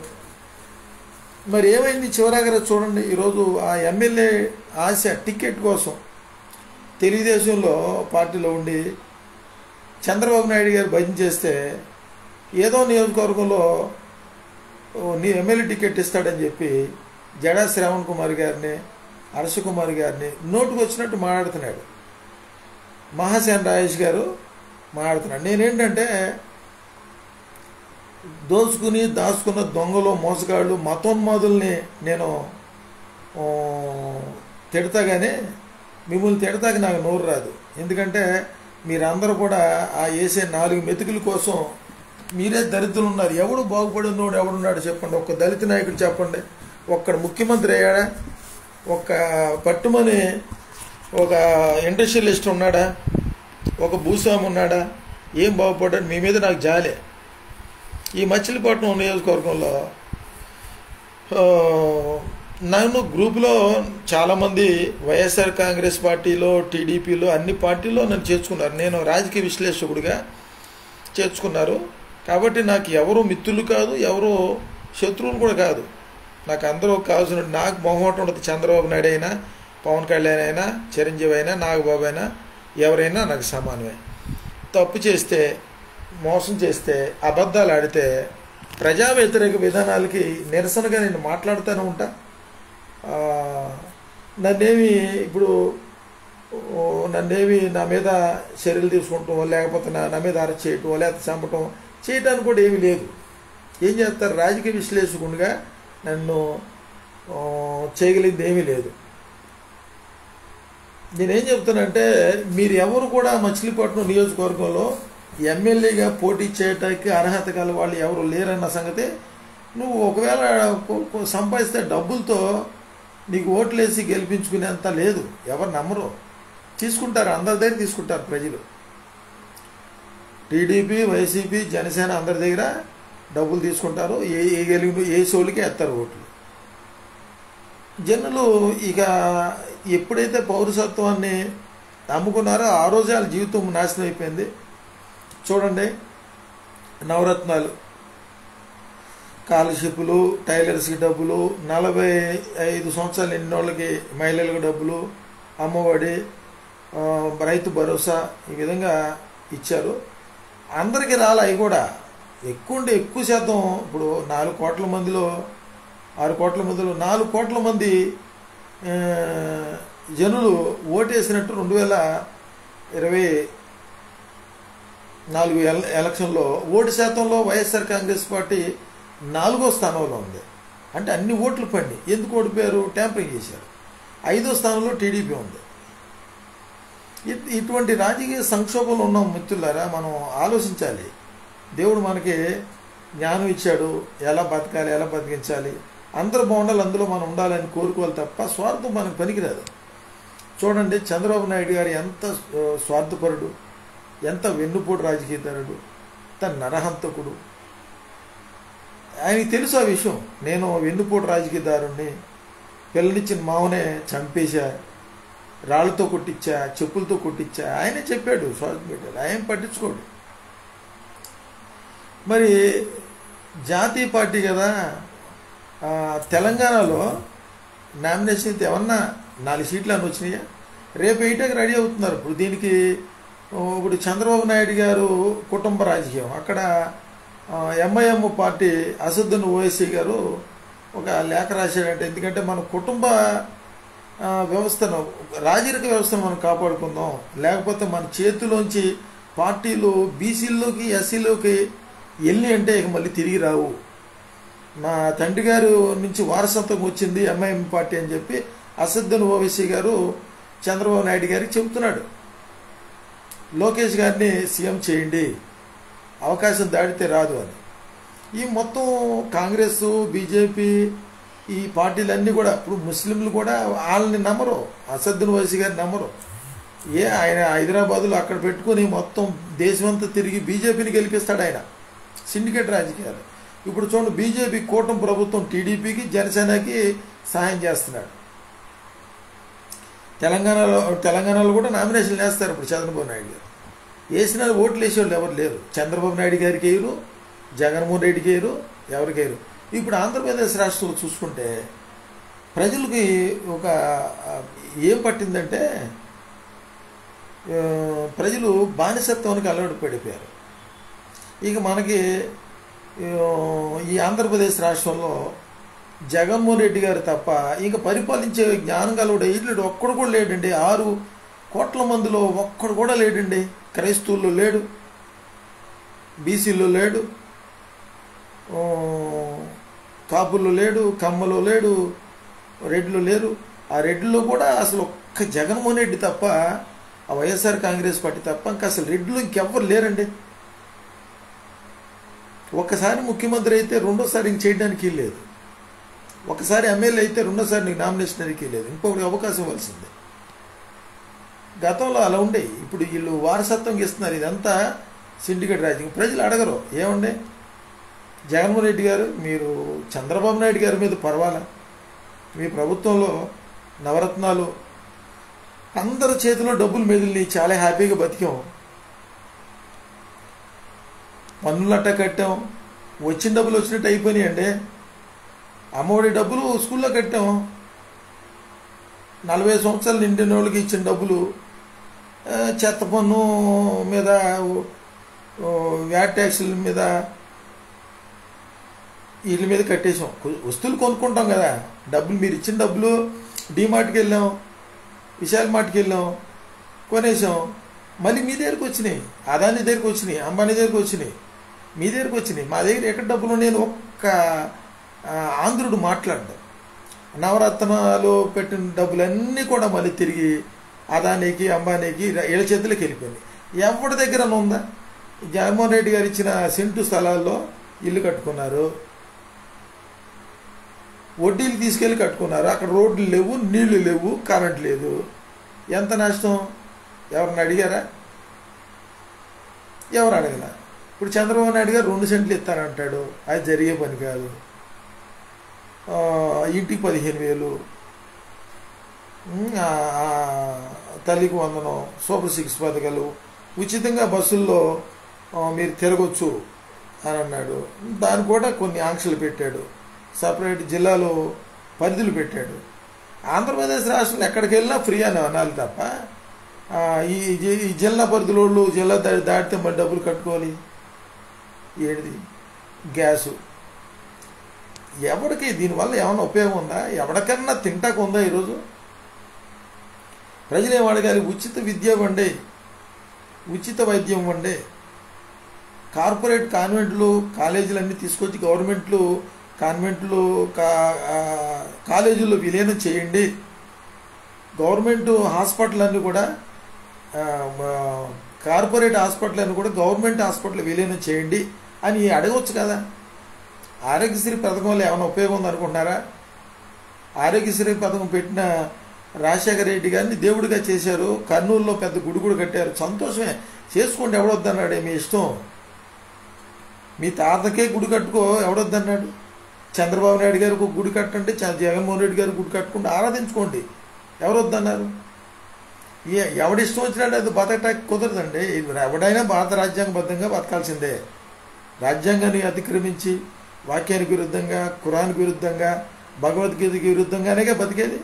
మరి ఏమైంది చివరాగా చూడండి, ఈరోజు ఆ ఎమ్మెల్యే ఆశ టికెట్ కోసం తెలుగుదేశంలో పార్టీలో ఉండి చంద్రబాబు నాయుడు గారు భజన చేస్తే ఏదో నియోజకవర్గంలో ఎమ్మెల్యే టికెట్ ఇస్తాడని చెప్పి జడా శ్రవణ్ కుమార్ గారిని, హర్ష కుమార్ గారిని నోటుకు వచ్చినట్టు మాట్లాడుతున్నాడు. మహాసేన రాజేష్ గారు మాట్లాడుతున్నాడు. నేనేంటంటే దాచుకున్న దొంగలు, మోసగాళ్ళు, మతోన్మాదుల్ని నేను తిడతా, కానీ మిమ్మల్ని తిడతాకి నాకు నోరు రాదు. ఎందుకంటే మీరందరూ కూడా ఆ వేసే 4 మెతుకుల కోసం మీరే దరిద్రులు ఉన్నారు. ఎవడు బాగుపడినోడు ఎవడున్నాడు చెప్పండి? ఒక్క దళిత నాయకుడు చెప్పండి. ఒక్కడ ముఖ్యమంత్రి అయ్యాడా? ఒక పట్టుమని ఒక ఇండస్ట్రియలిస్ట్ ఉన్నాడా? ఒక భూస్వామి ఉన్నాడా? ఏం బాగుపడ్డాడు? మీ మీద నాకు జాలే. ఈ మచిలీపట్నం నియోజకవర్గంలో నన్ను గ్రూపులో చాలామంది వైఎస్ఆర్ కాంగ్రెస్ పార్టీలో, టీడీపీలో, అన్ని పార్టీల్లో నన్ను చేర్చుకున్నారు. నేను రాజకీయ విశ్లేషకుడిగా చేర్చుకున్నారు. కాబట్టి నాకు ఎవరు మిత్రులు కాదు, ఎవరు శత్రువులు కూడా కాదు. నాకు అందరూ కావాల్సిన, నాకు మొహమాటం ఉండదు. చంద్రబాబు నాయుడు అయినా, పవన్ కళ్యాణ్ అయినా, చిరంజీవి అయినా, నాగబాబు అయినా, ఎవరైనా నాకు సమానమే. తప్పు చేస్తే, మోసం చేస్తే, అబద్ధాలు ఆడితే, ప్రజా వ్యతిరేక విధానాలకి నిరసనగా నేను మాట్లాడుతూనే ఉంటా. నన్నేమి నా మీద చర్యలు తీసుకుంటాం, లేకపోతే నా మీద అరెస్ట్ చేయటం, లేకపోతే చంపటం చేయటానికి కూడా ఏమీ లేదు. ఏం చేస్తారు? రాజకీయ విశ్లేషకునిగా నన్ను చేయగలిగింది ఏమీ లేదు. నేనేం చెప్తానంటే, మీరు ఎవరు కూడా మచిలీపట్నం నియోజకవర్గంలో ఎమ్మెల్యేగా పోటీ చేయటానికి అర్హత గల వాళ్ళు ఎవరు లేరన్న సంగతి నువ్వు ఒకవేళ సంపాదిస్తే డబ్బులతో నీకు ఓట్లేసి గెలిపించుకునేంత లేదు. ఎవరు నమ్మరు, తీసుకుంటారు, అందరి దగ్గర తీసుకుంటారు ప్రజలు. టీడీపీ, వైసీపీ, జనసేన అందరి దగ్గర డబ్బులు తీసుకుంటారు. ఏ సోలికే ఎత్తారు ఓట్లు. జనులు ఇక ఎప్పుడైతే పౌరసత్వాన్ని అమ్ముకున్నారో ఆ రోజే వాళ్ళ జీవితం నాశనం అయిపోయింది. చూడండి, నవరత్నాలు, స్కాలర్షిప్లు, టైలర్స్కి డబ్బులు, 45 సంవత్సరాలు ఎన్నోళ్ళకి మహిళలకు డబ్బులు, అమ్మఒడి, రైతు భరోసా, ఈ విధంగా ఇచ్చారు. అందరికీ రాలే. అవి కూడా ఎక్కువ శాతం ఇప్పుడు 4 కోట్ల మందిలో 6 కోట్ల మందిలో 4 కోట్ల మంది జనులు ఓటేసినట్టు 2024 ఎలక్షన్లో ఓటు శాతంలో వైఎస్ఆర్ కాంగ్రెస్ పార్టీ 4వ స్థానంలో ఉంది. అంటే అన్ని ఓట్లు పడి ఎందుకు ఓడిపోయారు? ట్యాంపరింగ్ చేశారు. 5వ స్థానంలో టీడీపీ ఉంది. ఇటువంటి రాజకీయ సంక్షోభంలో ఉన్న మిత్రులారా, మనం ఆలోచించాలి. దేవుడు మనకి జ్ఞానం ఇచ్చాడు, ఎలా బతకాలి, ఎలా బతికించాలి, అందరూ బాగుండాలి, అందులో మనం ఉండాలని కోరుకోవాలి తప్ప స్వార్థం మనకు పనికిరాదు. చూడండి, చంద్రబాబు నాయుడు గారు ఎంత స్వార్థపరుడు, ఎంత వెన్నుపోటు రాజకీయదారుడు, తన నరహంతకుడు. ఆయనకి తెలుసు ఆ విషయం. నేను వెన్నుపోటు రాజకీయదారుణ్ణి, పిల్లనిచ్చిన మావనే చంపేశా, రాళ్ళతో కొట్టించా, చెప్పులతో కొట్టించా, ఆయనే చెప్పాడు సోషల్ మీడియాలో. ఆయన పట్టించుకోడు. మరి జాతీయ పార్టీ కదా, తెలంగాణలో నామినేషన్ ఏమన్నా 4 సీట్లు అని వచ్చినాయా? రేపు 8కి రెడీ అవుతున్నారు. ఇప్పుడు చంద్రబాబు నాయుడు గారు కుటుంబ రాజకీయం, అక్కడ ఎంఐఎం పార్టీ అసదుద్దీన్ ఓవైసీ గారు ఒక లేఖ రాశాడంటే, ఎందుకంటే మన కుటుంబ వ్యవస్థను, రాజరిక వ్యవస్థను మనం కాపాడుకుందాం, లేకపోతే మన చేతిలోంచి పార్టీలు బీసీల్లోకి ఎస్సీలోకి వెళ్ళి అంటే ఇక మళ్ళీ తిరిగి రావు. మా తండ్రి గారు నుంచి వారసత్వం వచ్చింది ఎంఐఎం పార్టీ అని చెప్పి అసదుద్దీన్ ఓవైసీ గారు చంద్రబాబు నాయుడు గారికి చెబుతున్నాడు. లోకేష్ గారిని సీఎం చేయండి, అవకాశం దాడితే రాదు అని. ఈ మొత్తం కాంగ్రెస్, బీజేపీ, ఈ పార్టీలన్నీ కూడా ఇప్పుడు ముస్లింలు కూడా వాళ్ళని నమ్మరు, అసదుద్దీన్ ఓవైసీ గారిని నమ్మరు. ఆయన హైదరాబాదులో అక్కడ పెట్టుకుని మొత్తం దేశమంతా తిరిగి బీజేపీని గెలిపిస్తాడు ఆయన. సిండికేట్ రాజకీయాలు. ఇప్పుడు చూడండి, బీజేపీ కూటమి ప్రభుత్వం టీడీపీకి, జనసేనకి సహాయం చేస్తున్నాడు. తెలంగాణలో కూడా నామినేషన్లు వేస్తారు ఇప్పుడు చంద్రబాబు నాయుడు గారు. వేసిన ఓట్లు వేసేవాళ్ళు ఎవరు లేరు. చంద్రబాబు నాయుడు గారికి వేయరు, జగన్మోహన్ రెడ్డికి వేయరు, ఎవరికి వేయరు. ఇప్పుడు ఆంధ్రప్రదేశ్ రాష్ట్రంలో చూసుకుంటే ప్రజలకి ఒక ఏం పట్టిందంటే, ప్రజలు బానిసత్వానికి అలవాటు పడిపోయారు. ఇక మనకి ఈ ఆంధ్రప్రదేశ్ రాష్ట్రంలో జగన్మోహన్ రెడ్డి గారు తప్ప ఇంకా పరిపాలించే జ్ఞానం గలవాడు ఇట్లా ఒక్కడు కూడా లేడండి. 6 కోట్ల మందిలో ఒక్కడు కూడా లేడండి. క్రైస్తవుల్లో లేడు, బీసీల్లో లేడు, కాపుల్లో లేడు, కమ్మలో లేడు, రెడ్డిలో లేరు. ఆ రెడ్డిలో కూడా అసలు ఒక్క జగన్మోహన్ రెడ్డి తప్ప, ఆ వైఎస్ఆర్ కాంగ్రెస్ పార్టీ తప్ప ఇంకా అసలు రెడ్డిలో ఇంకెవ్వరు లేరండి. ఒక్కసారి ముఖ్యమంత్రి అయితే రెండోసారి ఇంక చేయడానికి లేదు, ఒకసారి ఎమ్మెల్యే అయితే రెండోసారి నీకు నామినేషన్కి లేదు, ఇంకొకటి అవకాశం ఇవ్వాల్సిందే. గతంలో అలా ఉండే, ఇప్పుడు వీళ్ళు వారసత్వం ఇస్తున్నారు. ఇదంతా సిండికేట్ రాజకీయం. ప్రజలు అడగరు, ఏమండే జగన్మోహన్ రెడ్డి గారు మీరు చంద్రబాబు నాయుడు గారి మీద పర్వాలా, మీ ప్రభుత్వంలో నవరత్నాలు, అందరి చేతిలో డబ్బులు మిగిలి చాలా హ్యాపీగా బతికాం, పన్నులట్ట కట్టాం, వచ్చిన డబ్బులు వచ్చినట్టు అయిపోయినాయండి. అమ్మఒడి డబ్బులు స్కూల్లో కట్టాం, 40 సంవత్సరాలు నిండిన వాళ్ళకి ఇచ్చిన డబ్బులు, చెత్త పన్ను మీద, వ్యాట్ ట్యాక్సుల మీద, వీళ్ళ మీద కట్టేసాం. వస్తువులు కొనుక్కుంటాం కదా, డబ్బులు మీరు ఇచ్చిన డబ్బులు డీమార్ట్కి వెళ్ళాం, విశాల్ మార్ట్కి వెళ్ళాం, కొనేసాం, మళ్ళీ మీ దగ్గరికి వచ్చినాయి, అదాని దగ్గరికి వచ్చినాయి, అంబానీ దగ్గరికి వచ్చినాయి, మీ దగ్గరికి వచ్చినాయి. మా దగ్గర ఎక్కడ డబ్బులు నేను ఒక్క ఆంధ్రుడు మాట్లాడడం. నవరత్నాలు పెట్టిన డబ్బులన్నీ కూడా మళ్ళీ తిరిగి అదానికి, అంబానీకి, వీళ్ళ చేతులకు వెళ్ళిపోయింది. ఎవరి దగ్గర ఉందా? జగన్మోహన్ రెడ్డి గారు ఇచ్చిన సెంటు స్థలాల్లో ఇల్లు కట్టుకున్నారు, వడ్డీలు తీసుకెళ్ళి కట్టుకున్నారు. అక్కడ రోడ్లు లేవు, నీళ్లు లేవు, కరెంట్ లేదు. ఎంత నష్టం? ఎవరిని అడిగారా? ఎవరు అడగలా. ఇప్పుడు చంద్రబాబు నాయుడు గారు 2 సెంట్లు ఇస్తానంటాడు, అది జరిగే పని కాదు. ఇంటికి 15,000, తల్లికి వందనం, సూపర్ 6 పథకాలు, ఉచితంగా బస్సుల్లో మీరు తిరగొచ్చు అని అన్నాడు. దాన్ని కూడా కొన్ని ఆంక్షలు పెట్టాడు, సపరేట్ జిల్లాలో పరిధులు పెట్టాడు. ఆంధ్రప్రదేశ్ రాష్ట్రంలో ఎక్కడికి వెళ్ళినా ఫ్రీ అని అనాలి తప్ప, ఈ జిల్లా పరిధిలో జిల్లా దాటితే మరి డబ్బులు కట్టుకోవాలి. ఏది గ్యాసు ఎవరికి దీనివల్ల ఏమైనా ఉపయోగం ఉందా? ఎవరికన్నా తింటాకు ఉందా? ఈరోజు ప్రజలు ఏం అడగాలి? ఉచిత విద్య ఇవ్వండి, ఉచిత వైద్యం ఇవ్వండి, కార్పొరేట్ కాన్వెంట్లు కాలేజీలు అన్నీ తీసుకొచ్చి గవర్నమెంట్లు కాన్వెంట్లు కాలేజీల్లో విలీనం చేయండి, గవర్నమెంట్ హాస్పిటల్ అన్నీ కూడా కార్పొరేట్ హాస్పిటల్ అన్నీ కూడా గవర్నమెంట్ హాస్పిటల్ విలీనం చేయండి అని అడగవచ్చు కదా. ఆరోగ్యశ్రీ పథకం వల్ల ఏమైనా ఉపయోగం ఉందనుకుంటున్నారా? ఆరోగ్యశ్రీ పథకం పెట్టిన రాజశేఖర రెడ్డి గారిని దేవుడిగా చేశారు, కర్నూలులో పెద్ద గుడి కూడా కట్టారు, సంతోషమే, చేసుకోండి, ఎవడొద్దన్నాడే, మీ ఇష్టం. మీ తాతకే గుడి కట్టుకో, ఎవడొద్దన్నాడు? చంద్రబాబు నాయుడు గారికి ఒక గుడి కట్టండి, జగన్మోహన్ రెడ్డి గారికి గుడి కట్టుకుంటే ఆరాధించుకోండి, ఎవరొద్దన్నారు? ఎవడిష్టం వచ్చినాడు అది బతకటానికి కుదరదండి. ఎవడైనా భారత రాజ్యాంగబద్ధంగా బతకాల్సిందే. రాజ్యాంగాన్ని అతిక్రమించి వాక్యానికి విరుద్ధంగా, ఖురాన్కి విరుద్ధంగా, భగవద్గీతకి విరుద్ధంగానే బతికేది.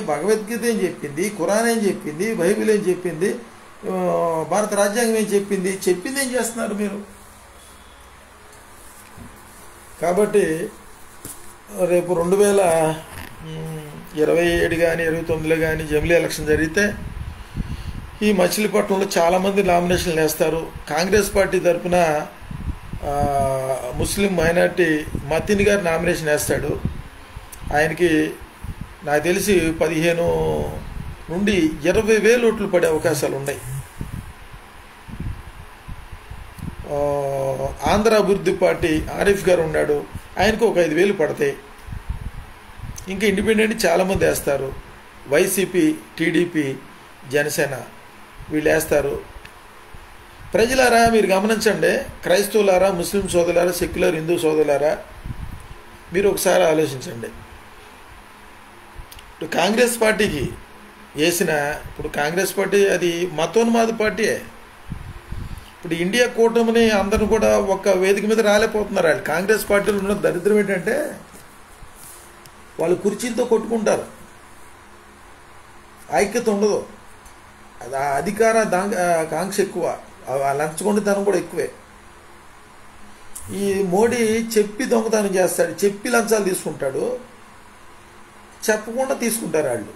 భగవద్గీత ఏం చెప్పింది, ఖురాన్ ఏం చెప్పింది, బైబిల్ ఏం చెప్పింది, భారత రాజ్యాంగం ఏం చెప్పింది, చెప్పింది ఏం చేస్తున్నారు మీరు? కాబట్టి రేపు 2027 కానీ 29లో కానీ జమిలీ ఎలక్షన్ జరిగితే ఈ మచిలీపట్నంలో చాలామంది నామినేషన్లు వేస్తారు. కాంగ్రెస్ పార్టీ తరఫున ముస్లిం మైనార్టీ మతిన్ గారు నామినేషన్ వేస్తాడు. ఆయనకి నాకు తెలిసి 15 నుండి 20,000 ఓట్లు పడే అవకాశాలు ఉన్నాయి. ఆంధ్ర అభివృద్ధి పార్టీ ఆరిఫ్ గారు ఉన్నాడు, ఆయనకు ఒక 5,000 పడతాయి. ఇంకా ఇండిపెండెంట్ చాలామంది వేస్తారు. వైసీపీ, టీడీపీ, జనసేన వీళ్ళు వేస్తారు. ప్రజలారా మీరు గమనించండి, క్రైస్తవులారా, ముస్లిం సోదరులారా, సెక్యులర్ హిందూ సోదరులారా, మీరు ఒకసారి ఆలోచించండి. ఇప్పుడు కాంగ్రెస్ పార్టీకి వేసిన, ఇప్పుడు కాంగ్రెస్ పార్టీ అది మతోన్మాద పార్టీయే. ఇప్పుడు ఇండియా కూటమిని అందరూ కూడా ఒక వేదిక మీద రాలేకపోతున్నారు. వాళ్ళు కాంగ్రెస్ పార్టీలో ఉన్న దరిద్రం ఏంటంటే వాళ్ళు కుర్చీలతో కొట్టుకుంటారు, ఐక్యత ఉండదు. అది అధికార కాంక్ష ఎక్కువ, లంచగొండితనం కూడా ఎక్కువే. ఈ మోడీ చెప్పి దొంగతనం చేస్తాడు, చెప్పి లంచాలు తీసుకుంటాడు, చెప్పకుండా తీసుకుంటారు వాళ్ళు.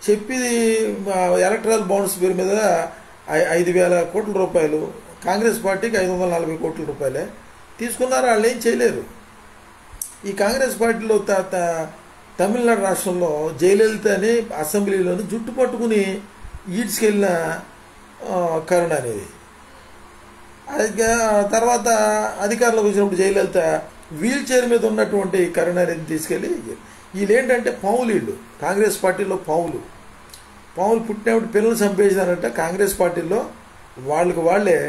చెప్పి ఎలక్ట్రల్ బాండ్స్ పేరు మీద 5,000 కోట్ల రూపాయలు, కాంగ్రెస్ పార్టీకి 540 కోట్ల రూపాయలే తీసుకున్నారు. వాళ్ళు ఏం చేయలేరు. ఈ కాంగ్రెస్ పార్టీలో తమిళనాడు రాష్ట్రంలో జయలలిత అని అసెంబ్లీలోని జుట్టు పట్టుకుని ఈడ్చుకెళ్ళిన కరుణ అనేది. తర్వాత అధికారంలోకి వచ్చినప్పుడు జయలలిత వీల్ చైర్ మీద ఉన్నటువంటి కరుణ అనేది తీసుకెళ్ళి, వీళ్ళు ఏంటంటే పావులు, వీళ్ళు కాంగ్రెస్ పార్టీలో పావులు పుట్టినప్పుడు పిల్లలు చంపేసినారంటే కాంగ్రెస్ పార్టీలో వాళ్ళే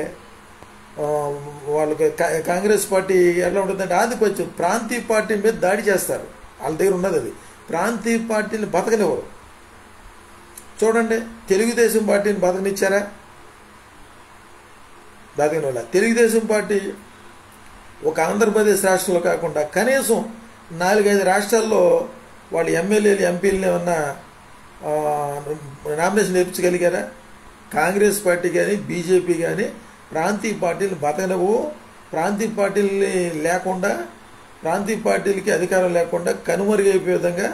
వాళ్ళకి కాంగ్రెస్ పార్టీ ఎట్లా ఉంటుందంటే ఆధిపత్యం, ప్రాంతీయ పార్టీ మీద దాడి చేస్తారు. వాళ్ళ దగ్గర ఉన్నది అది. ప్రాంతీయ పార్టీని బతకనివ్వరు. చూడండి, తెలుగుదేశం పార్టీని బతకనిచ్చారా? బతకనివ్వాల. తెలుగుదేశం పార్టీ ఒక ఆంధ్రప్రదేశ్ రాష్ట్రంలో కాకుండా కనీసం 4-5 రాష్ట్రాల్లో వాళ్ళు ఎమ్మెల్యేలు, ఎంపీలని ఏమన్నా నామినేషన్ నేర్పించగలిగారా? కాంగ్రెస్ పార్టీ కానీ బీజేపీ కానీ ప్రాంతీయ పార్టీలు బతకనవు. ప్రాంతీయ పార్టీలని లేకుండా, ప్రాంతీయ పార్టీలకి అధికారం లేకుండా కనుమరుగైపోయే విధంగా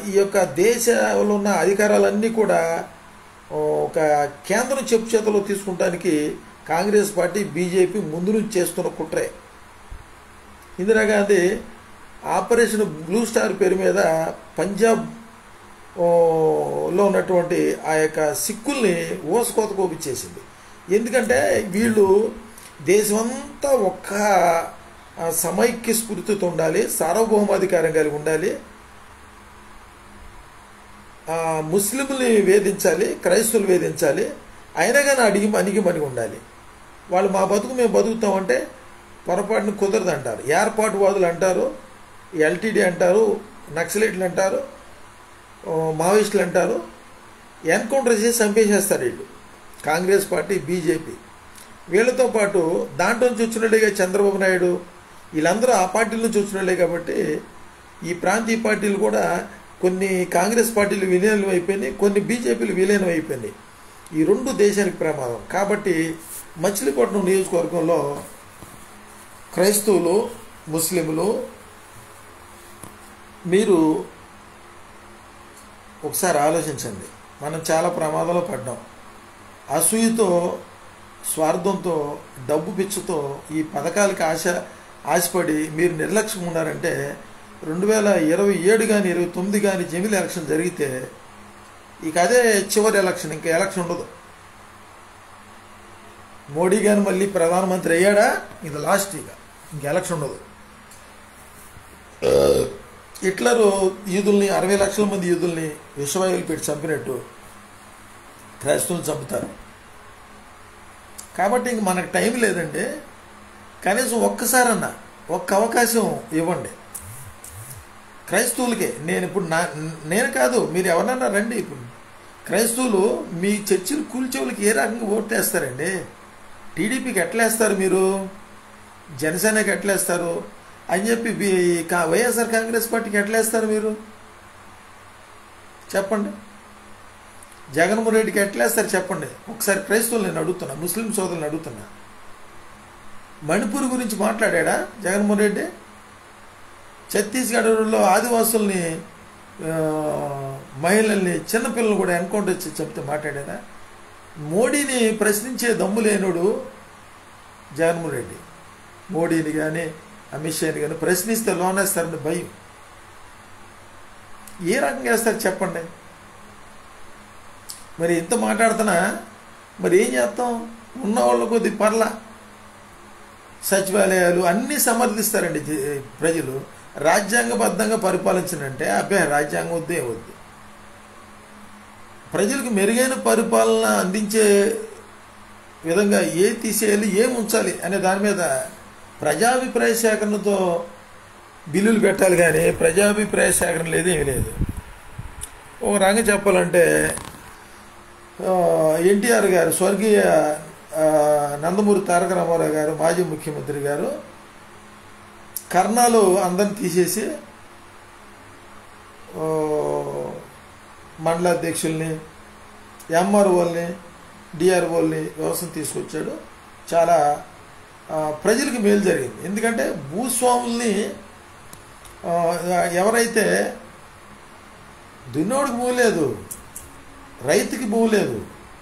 ఈ యొక్క దేశంలో ఉన్న అధికారాలన్నీ కూడా ఒక కేంద్రం చెప్పు చేతలో తీసుకుంటానికి కాంగ్రెస్ పార్టీ, బీజేపీ ముందు నుంచి చేస్తున్న కుట్రే. ఇందిరాగాంధీ ఆపరేషన్ బ్లూ స్టార్ పేరు మీద పంజాబ్ లో ఉన్నటువంటి ఆ యొక్క సిక్కుల్ని ఓసుకోత కోపించేసింది. ఎందుకంటే వీళ్ళు దేశమంతా ఒక్క సమైక్య స్ఫూర్తితో ఉండాలి, సార్వభౌమాధికారం కలిగి ఉండాలి, ముస్లింని వేధించాలి, క్రైస్తవులు వేధించాలి, అయినా కానీ అణిగి ఉండాలి. వాళ్ళు మా బతుకు మేము బతుకుతామంటే పొరపాటును కుదరదు అంటారు. ఏర్పాటువాదులు అంటారు, ఎల్టీడీ అంటారు, నక్సలైట్లు అంటారు, మావోయిస్టులు అంటారు. ఎన్కౌంటర్ చేసి చంపేసేస్తారు వీళ్ళు. కాంగ్రెస్ పార్టీ, బీజేపీ వీళ్ళతో పాటు దాంట్లో నుంచి వచ్చినట్లేగా చంద్రబాబు నాయుడు, వీళ్ళందరూ ఆ పార్టీల నుంచి వచ్చినట్లే. కాబట్టి ఈ ప్రాంతీయ పార్టీలు కూడా కొన్ని కాంగ్రెస్ పార్టీలు విలీనం అయిపోయినాయి, కొన్ని బీజేపీలు విలీనం అయిపోయినాయి. ఈ రెండు దేశానికి ప్రమాదం. కాబట్టి మచిలీపట్నం నియోజకవర్గంలో క్రైస్తవులు, ముస్లింలు మీరు ఒకసారి ఆలోచించండి. మనం చాలా ప్రమాదంలో పడ్డాం. అసూయతో, స్వార్థంతో, డబ్బు పిచ్చుతో ఈ పథకాలకి ఆశపడి మీరు నిర్లక్ష్యం ఉన్నారంటే 2027 కానీ 29 కానీ జమిలీ ఎలక్షన్ జరిగితే ఇక అదే చివరి ఎలక్షన్, ఇంకా ఎలక్షన్ ఉండదు. మోడీ కానీ మళ్ళీ ప్రధానమంత్రి అయ్యాడా ఇది లాస్ట్, ఇంక ఎలక్షన్ ఉండదు. హిట్లరు యూదుల్ని 60 లక్షల మంది యూదుల్ని విషవాయువులు పెట్టి చంపినట్టు క్రైస్తవులు చంపుతారు. కాబట్టి ఇంక మనకు టైం లేదండి. కనీసం ఒక్కసారన్నా ఒక్క అవకాశం ఇవ్వండి క్రైస్తవులకే. నేను ఇప్పుడు నేను కాదు, మీరు ఎవరన్నా రండి. ఇప్పుడు క్రైస్తవులు మీ చర్చిలు కూల్చేవులకి ఏ రకంగా ఓటేస్తారండి? టీడీపీకి ఎట్లేస్తారు మీరు, జనసేనకి ఎట్లేస్తారు అని చెప్పి వైఎస్ఆర్ కాంగ్రెస్ పార్టీకి ఎట్లేస్తారు మీరు చెప్పండి? జగన్మోహన్ రెడ్డికి ఎట్లేస్తారు చెప్పండి? ఒకసారి క్రైస్తవులు నేను అడుగుతున్నా, ముస్లిం సోదరులను అడుగుతున్నా. మణిపూర్ గురించి మాట్లాడా జగన్మోహన్ రెడ్డి? ఛత్తీస్గఢ్లో ఆదివాసుల్ని మహిళల్ని చిన్నపిల్లలు కూడా ఎన్కౌంటర్ వచ్చి చెప్తే మాట్లాడారా? మోడీని ప్రశ్నించే దమ్ము లేనుడు జగన్మోహన్ రెడ్డి. మోడీని కానీ అమిత్ షాని కానీ ప్రశ్నిస్తే లోనేస్తారని భయం. ఏ రకంగా వేస్తారు చెప్పండి? మరి ఇంత మాట్లాడుతున్నా మరి ఏం చేస్తాం? ఉన్నవాళ్ళు కొద్ది పర్ల సచివాలయాలు అన్నీ సమర్థిస్తారండి ప్రజలు. రాజ్యాంగబద్ధంగా పరిపాలించనంటే అబ్బాయి రాజ్యాంగం వద్దే వద్దు. ప్రజలకు మెరుగైన పరిపాలన అందించే విధంగా ఏ తీసేయాలి, ఏం ఉంచాలి అనే దాని మీద ప్రజాభిప్రాయ సేకరణతో బిల్లులు పెట్టాలి. కానీ ప్రజాభిప్రాయ సేకరణ లేదు, ఏమీ లేదు. ఒక రంగం చెప్పాలంటే ఎన్టీఆర్ గారు, స్వర్గీయ నందమూరి తారక రామారావు గారు, మాజీ ముఖ్యమంత్రి గారు కర్ణాలు అందరిని తీసేసి మండలాధ్యక్షుల్ని, ఎంఆర్ఓల్ని, డిఆర్ఓల్ని వ్యవస్థను తీసుకొచ్చాడు. చాలా ప్రజలకు మేలు జరిగింది. ఎందుకంటే భూస్వాముల్ని ఎవరైతే దున్నోడికి భూమి లేదు, రైతుకి భూమి లేదు,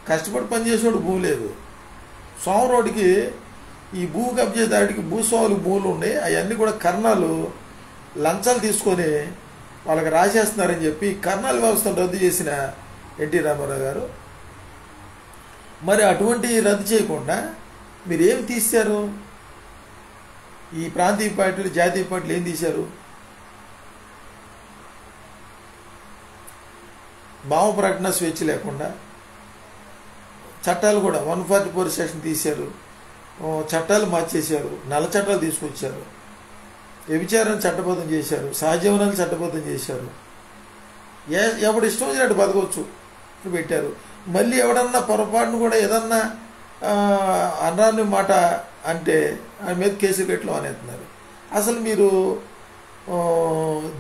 కష్టపడి పనిచేసేవాడికి భూమి లేదు, సోమరోడికి ఈ భూ కబ్జేదాడికి భూస్వాములకు భూములు ఉన్నాయి. అవన్నీ కూడా కర్ణాలు లంచాలు తీసుకొని వాళ్ళకి రాసేస్తున్నారని చెప్పి కర్ణాల వ్యవస్థను రద్దు చేసిన ఎన్టీ రామారావు గారు. మరి అటువంటి రద్దు చేయకుండా మీరు ఏం తీశారు? ఈ ప్రాంతీయ పార్టీలు, జాతీయ పార్టీలు ఏం తీశారు? భావ ప్రకటన స్వేచ్ఛ లేకుండా చట్టాలు కూడా 144 సెక్షన్ తీశారు, చట్టాలు మార్చేశారు, నల్ల చట్టాలు తీసుకొచ్చారు, వ్యభిచారం చట్టబద్ధం చేశారు, సహజీవనాలు చట్టబద్ధం చేశారు. ఎవడు ఇష్టం వచ్చినట్టు బతకవచ్చు పెట్టారు. మళ్ళీ ఎవడన్నా పొరపాటును కూడా ఏదన్నా అనరాని మాట అంటే ఆయన మీద కేసులు పెట్టడం అనేస్తున్నారు. అసలు మీరు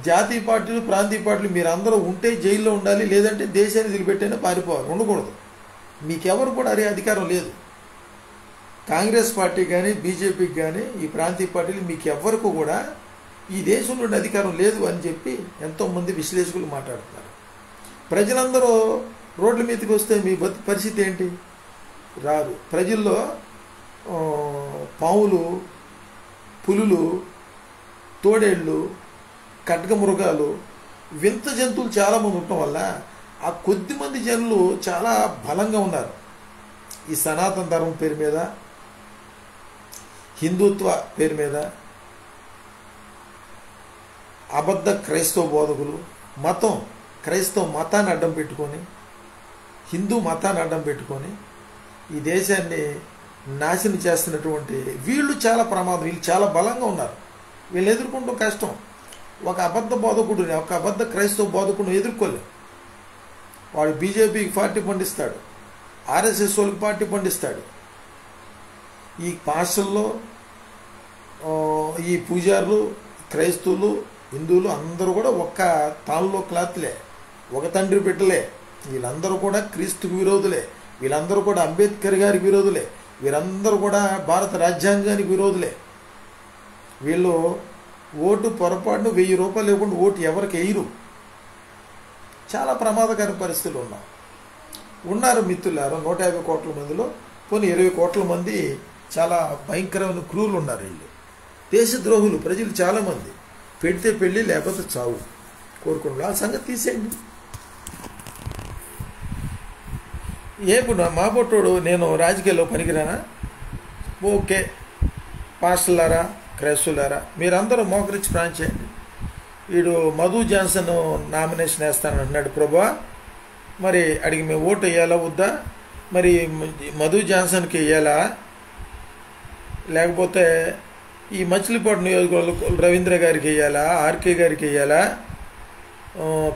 జాతీయ పార్టీలు, ప్రాంతీయ పార్టీలు మీరు అందరూ ఉంటే జైల్లో ఉండాలి, లేదంటే దేశాన్ని వదిలిపెట్టైనా పారిపోవాలి, ఉండకూడదు. మీకెవరు కూడా అదే అధికారం లేదు. కాంగ్రెస్ పార్టీ కానీ, బీజేపీకి కానీ, ఈ ప్రాంతీయ పార్టీలు మీకు ఎవరికి కూడా ఈ దేశంలో ఉండే అధికారం లేదు అని చెప్పి ఎంతోమంది విశ్లేషకులు మాట్లాడుతున్నారు. ప్రజలందరూ రోడ్ల మీదకి వస్తే మీ పరిస్థితి ఏంటి? రారు. ప్రజల్లో పావులు, పులులు, తోడేళ్ళు, ఖడ్గమృగాలు, వింత జంతువులు చాలామంది ఉండటం వల్ల ఆ కొద్దిమంది జనులు చాలా బలంగా ఉన్నారు. ఈ సనాతన ధర్మం పేరు మీద, హిందుత్వ పేరు మీద అబద్ధ క్రైస్తవ బోధకులు, క్రైస్తవ మతాన్ని అడ్డం పెట్టుకొని, హిందూ మతాన్ని అడ్డం పెట్టుకొని ఈ దేశాన్ని నాశనం చేస్తున్నటువంటి వీళ్ళు చాలా ప్రమాదం. వీళ్ళు చాలా బలంగా ఉన్నారు. వీళ్ళు ఎదుర్కొంటూ కష్టం. ఒక అబద్ధ బోధకుడిని, ఒక అబద్ధ క్రైస్తవ బోధకుడిని ఎదుర్కోలేం. వాడు బీజేపీకి పార్టీ పండిస్తాడు, ఆర్ఎస్ఎస్ వాళ్ళకి పార్టీ పండిస్తాడు. ఈ పాస్టర్లు, ఈ పూజారులు, క్రైస్తవులు, హిందువులు అందరూ కూడా ఒక్క తాళ్ళలో క్లాత్లే, ఒక తండ్రి బిడ్డలే. వీళ్ళందరూ కూడా క్రీస్తుకు విరోధులే. వీళ్ళందరూ కూడా అంబేద్కర్ గారికి విరోధులే. వీరందరూ కూడా భారత రాజ్యాంగానికి విరోధులే. వీళ్ళు ఓటు పొరపాటును 1000 రూపాయలు ఇవ్వకుండా ఓటు ఎవరికి వేయరు. చాలా ప్రమాదకర పరిస్థితులు ఉన్నారు మిత్రులారా. 150 కోట్ల మందిలో పోనీ 20 కోట్ల మంది చాలా భయంకరమైన క్రూరులు ఉన్నారు. వీళ్ళు దేశద్రోహులు. ప్రజలు చాలామంది పెడితే పెళ్ళి, లేకపోతే చావు కోరుకున్నారు. ఆ సంగతి తీసేయండి. ఇప్పుడు మా పొట్టోడు నేను రాజకీయాల్లో పనికిరానా? ఓకే, పాస్టర్లారా, క్రైస్తవులారా, మీరందరూ మోకరించి ప్రాణం చేయండి. వీడు మధు జాన్సన్ నామినేషన్ వేస్తానంటున్నాడు. ప్రభా, మరి అడిగి మేము ఓటు వేయాలా వద్దా? మరి మధు జాన్సన్కి వేయాలా, లేకపోతే ఈ మచిలీపట్నం నియోజకవర్గం రవీంద్ర గారికి వేయాలా, ఆర్కే గారికి వేయాలా,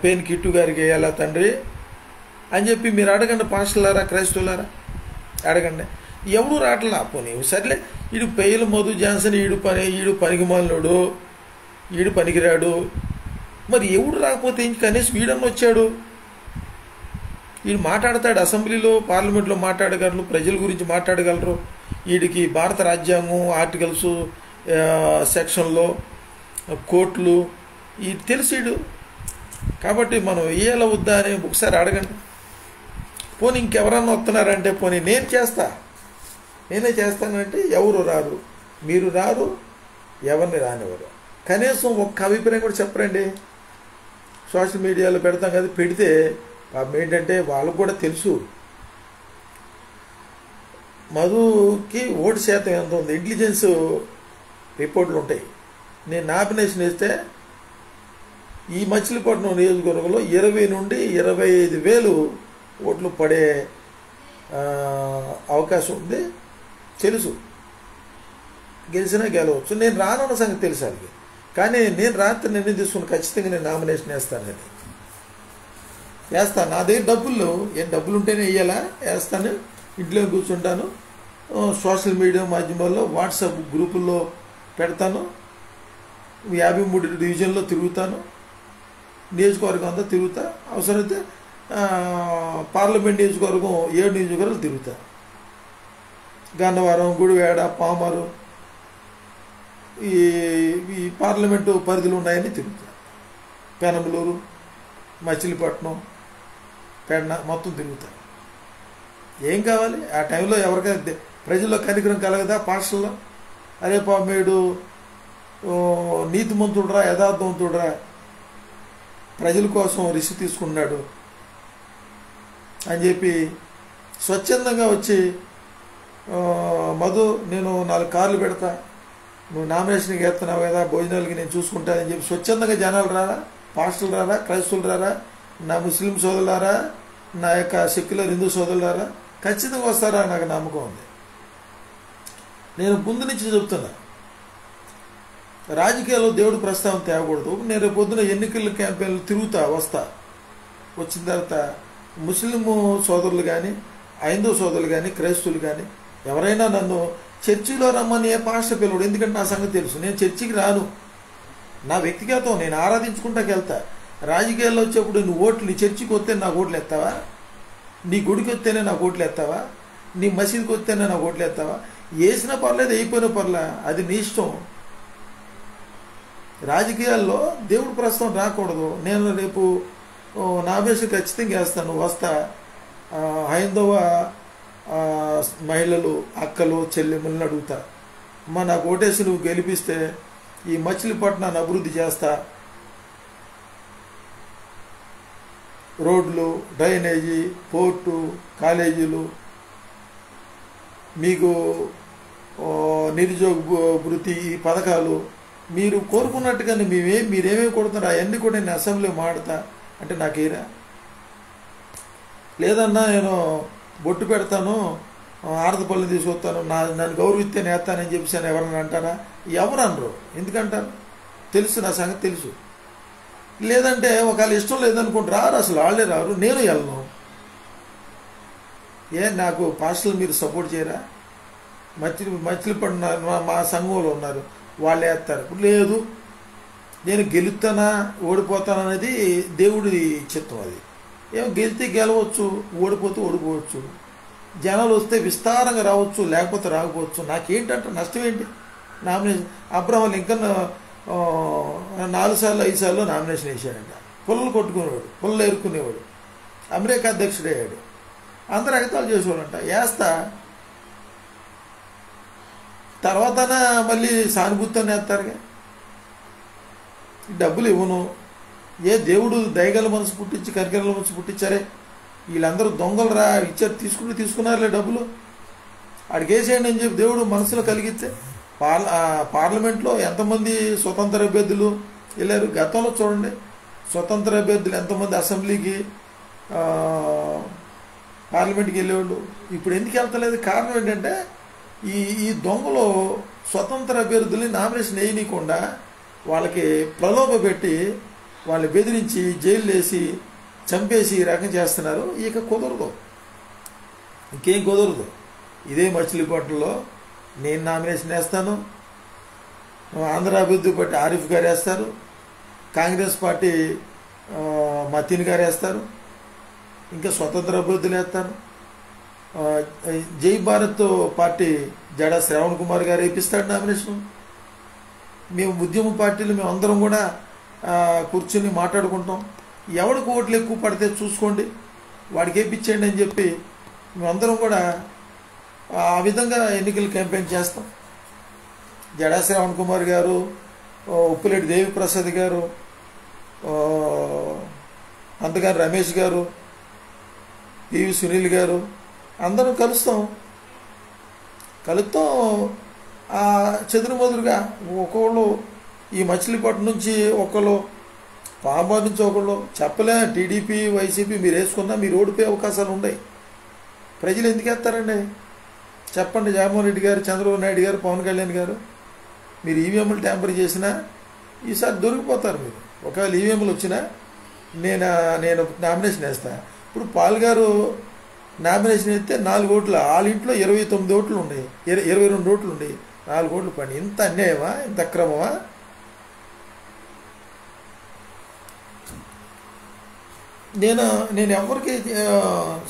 పేన్ కిట్టు గారికి వేయాలా తండ్రి అని చెప్పి మీరు అడగండి. పాస్టర్లారా, క్రైస్తవులారా అడగండి. ఎవరు రావట్లా. పోనీ సర్లే, వీడు పేయల మధు జాన్సన్, ఈడు పనికిమాలినోడు, ఈడు పనికిరాడు. మరి ఎవడు రాకపోతే ఇంక కనీసం వీడన్న వచ్చాడు. వీడు మాట్లాడతాడు, అసెంబ్లీలో, పార్లమెంట్లో మాట్లాడగలరు, ప్రజల గురించి మాట్లాడగలరు. వీడికి భారత రాజ్యాంగం ఆర్టికల్స్ సెక్షన్లో, కోర్టులు, ఈ తెలిసిడు. కాబట్టి మనం వేయాల వద్దా అని ఒకసారి అడగండి. పోనీ ఇంకెవరన్నా వస్తున్నారంటే పోనీ నేనే చేస్తానంటే ఎవరు రారు, మీరు రారు, ఎవరిని రానివ్వరు. కనీసం ఒక్క అభిప్రాయం కూడా చెప్పరండి. సోషల్ మీడియాలో పెడతాం కదా, పెడితే పాపం ఏంటంటే వాళ్ళకు కూడా తెలుసు మధుకి ఓటు శాతం ఎంత ఉంది. ఇంటెలిజెన్స్ రిపోర్ట్లు ఉంటాయి. నేను నామినేషన్ వేస్తే ఈ మచిలీపట్నం నియోజకవర్గంలో 20 నుండి 25,000 ఓట్లు పడే అవకాశం ఉంది. తెలుసు గెలిచినా గెలవచ్చు. నేను రానున్న సంగతి తెలుసు వాళ్ళకి. కానీ నేను రాత్రి నిర్ణయం తీసుకుని ఖచ్చితంగా నేను నామినేషన్ వేస్తాను. నా దగ్గర డబ్బులు ఉంటేనే వేయాలా, వేస్తాను. ఇంట్లో కూర్చుంటాను. సోషల్ మీడియా మాధ్యమాల్లో వాట్సాప్ గ్రూపుల్లో పెడతాను. 53 డివిజన్లో తిరుగుతాను. నియోజకవర్గం అంతా తిరుగుతా. అవసరమైతే పార్లమెంట్ నియోజకవర్గం 7 నియోజకవర్గాలు తిరుగుతా. గన్నవరం, గుడివాడ, పామరు, ఈ పార్లమెంటు పరిధిలో ఉన్నాయని తిరుగుతా. పెనమలూరు, మచిలీపట్నం, పెడన మొత్తం తిరుగుతా. ఏం కావాలి ఆ టైంలో? ఎవరికైనా ప్రజల్లో కనికరం కలగదా? పాస్టల్లో అరే పామేడు నీతిమంతుడురా, యథార్థవంతుడురా, ప్రజల కోసం రిస్క్ తీసుకున్నాడు అని చెప్పి స్వచ్ఛందంగా వచ్చి మధు నేను 4 కార్లు పెడతా, నువ్వు నామినేషన్కి వేస్తున్నావు కదా, భోజనాలకి నేను చూసుకుంటానని చెప్పి స్వచ్ఛందంగా జనాలు రారా? పాస్టర్లు రారా? క్రైస్తవులు రారా? నా ముస్లిం సోదరులారా, నా యొక్క సెక్యులర్ హిందూ సోదరులారా ఖచ్చితంగా వస్తారా? నాకు నమ్మకం ఉంది. నేను ముందు నుంచి చెప్తున్నా, రాజకీయాల్లో దేవుడు ప్రస్తావన తేవకూడదు. నేను రేపు పొద్దున ఎన్నికల క్యాంపెయిన్లు తిరుగుతా, వచ్చిన తర్వాత ముస్లిం సోదరులు కానీ, హైందవ సోదరులు కానీ, క్రైస్తవులు కానీ ఎవరైనా నన్ను చర్చిలో రమ్మని ఏ పాస్టర్ పిలవడు. ఎందుకంటే నా సంగతి తెలుసు. నేను చర్చికి రాను. నా వ్యక్తిగతం నేను ఆరాధించుకుంటాకి వెళ్తా. రాజకీయాల్లో వచ్చేప్పుడు నీ చర్చికి వస్తే నాకు ఓట్లు ఎత్తావా? నీ గుడికి వస్తేనే నాకు ఓట్లు ఎత్తావా? నీ మసీదుకి వస్తేనే నాకు ఓట్లు ఎత్తావా? వేసినా పర్లేదు, అయిపోయినా పర్లే, అది నీ ఇష్టం. రాజకీయాల్లో దేవుడు ప్రస్తుతం రాకూడదు. నేను రేపు నామినేషన్ ఖచ్చితంగా వేస్తాను, వస్తా. హైందవ మహిళలు, అక్కలు, చెల్లెమ్మల్ని అడుగుతా, నాకు ఓటేసి నువ్వు గెలిపిస్తే ఈ మచిలీపట్నాన్ని అభివృద్ధి చేస్తా. రోడ్లు, డ్రైనేజీ, పోర్టు, కాలేజీలు, మీకు నిరుద్యోగ భృతి, ఈ పథకాలు మీరు కోరుకున్నట్టుగానే మీరేమేమి కొడుతున్నారు అవన్నీ కూడా నేను అసెంబ్లీ మాడతా అంటే నాకేరా? లేదన్నా నేను బొట్టు పెడతాను, ఆడపల్లిని తీసుకొస్తాను, నన్ను గౌరవిస్తే నేస్తానని చెప్పేసి అని ఎవరన్నా అంటారా? ఎవరు అనరు. ఎందుకంటారు? తెలుసు, నా సంగతి తెలుసు. లేదంటే ఒకవేళ ఇష్టం లేదనుకుంటే రారు, అసలు వాళ్ళే రారు, నేను వెళ్ళను. నాకు పాస్టర్లు మీరు సపోర్ట్ చేయరా? మచిలీపట్నం మా సంఘంలో ఉన్నారు, వాళ్ళు వేస్తారు. లేదు, నేను గెలుస్తానా ఓడిపోతానా అనేది దేవుడి చిత్తం. అది ఏమో గెలిస్తే గెలవచ్చు, ఓడిపోతే ఓడిపోవచ్చు. జనాలు వస్తే విస్తారంగా రావచ్చు, లేకపోతే రాకపోవచ్చు. నాకేంటంటే నష్టం ఏంటి? నామినేషన్ అబ్రహం లింకన్ 4 సార్లు 5 సార్లు నామినేషన్ వేసాడంట. పుల్లలు కొట్టుకునేవాడు, పుల్లలు ఎరుక్కునేవాడు, అమెరికా అధ్యక్షుడు అయ్యాడు. అందరూ ఎగతాలు చేసేవాడంట. వేస్తా, తర్వాత మళ్ళీ సానుభూతిని వేస్తారుగా. డబ్బులు ఇవ్వను. దేవుడు దయగల మనసు పుట్టించి, కరికల మనసు పుట్టించారే, వీళ్ళందరూ దొంగలు రా, ఇచ్చారు, తీసుకున్నారులే డబ్బులు, ఆడికి వేసేయండి అని చెప్పి దేవుడు మనసులో కలిగిస్తే పార్లమెంట్లో ఎంతమంది స్వతంత్ర అభ్యర్థులు వెళ్ళారు? గతంలో చూడండి, స్వతంత్ర అభ్యర్థులు ఎంతమంది అసెంబ్లీకి, పార్లమెంట్కి వెళ్ళేవాళ్ళు. ఇప్పుడు ఎందుకు వెళ్తలేదు? కారణం ఏంటంటే ఈ దొంగలు స్వతంత్ర అభ్యర్థుల్ని నామినేషన్ వేయనీయకుండా వాళ్ళకి ప్రలోభ పెట్టి, వాళ్ళు బెదిరించి జైలు వేసి చంపేసి ఈ రకం చేస్తున్నారు. ఇక కుదరదు, ఇంకేం కుదరదు. ఇదే మచిలీపట్నంలో నేను నామినేషన్ వేస్తాను, ఆంధ్ర అభివృద్ధి పార్టీ ఆరిఫ్ గారు వేస్తారు, కాంగ్రెస్ పార్టీ మతీన్ గారు వేస్తారు, ఇంకా స్వతంత్ర అభ్యర్థులు వేస్తాను. జై భారత్ పార్టీ జడా శ్రవణ్ కుమార్ గారు వేపిస్తాడు నామినేషన్. మేము ఉద్యమ పార్టీలు మేము అందరం కూడా కూర్చుని మాట్లాడుకుంటాం. ఎవరికి ఓట్లు ఎక్కువ పడితే చూసుకోండి, వాడికి వేయించేయండి అని చెప్పి మేమందరం కూడా ఆ విధంగా ఎన్నికల క్యాంపెయిన్ చేస్తాం. జడా శ్రావణ్ కుమార్ గారు, ఉప్పులేటి దేవిప్రసాద్ గారు, అంతగారు రమేష్ గారు, పివి సునీల్ గారు అందరం కలుస్తాం. చెదురుమదురుగా ఒకళ్ళు ఈ మచిలీపట్నం నుంచి ఒకళ్ళు, పాంబార్ నుంచి ఒకళ్ళు చెప్పలే. టీడీపీ వైసీపీ మీరు వేసుకున్నా మీరు ఓడిపోయే అవకాశాలు ఉన్నాయి. ప్రజలు ఎందుకు వేస్తారండి చెప్పండి? జగన్మోహన్ రెడ్డి గారు, చంద్రబాబు నాయుడు గారు, పవన్ కళ్యాణ్ గారు మీరు ఈవీఎంలు ట్యాంపర్ చేసినా ఈసారి దొరికిపోతారు. మీరు ఒకవేళ ఈవీఎంలు వచ్చినా నేను నామినేషన్ వేస్తాను. ఇప్పుడు పాల్ గారు నామినేషన్ వేస్తే 4 ఓట్లు, వాళ్ళ ఇంట్లో 29 ఓట్లు ఉన్నాయి, 22 ఓట్లు ఉన్నాయి, 4 ఓట్లు పని. ఇంత అన్యాయమా? ఇంత అక్రమమా? నేను ఎవరికి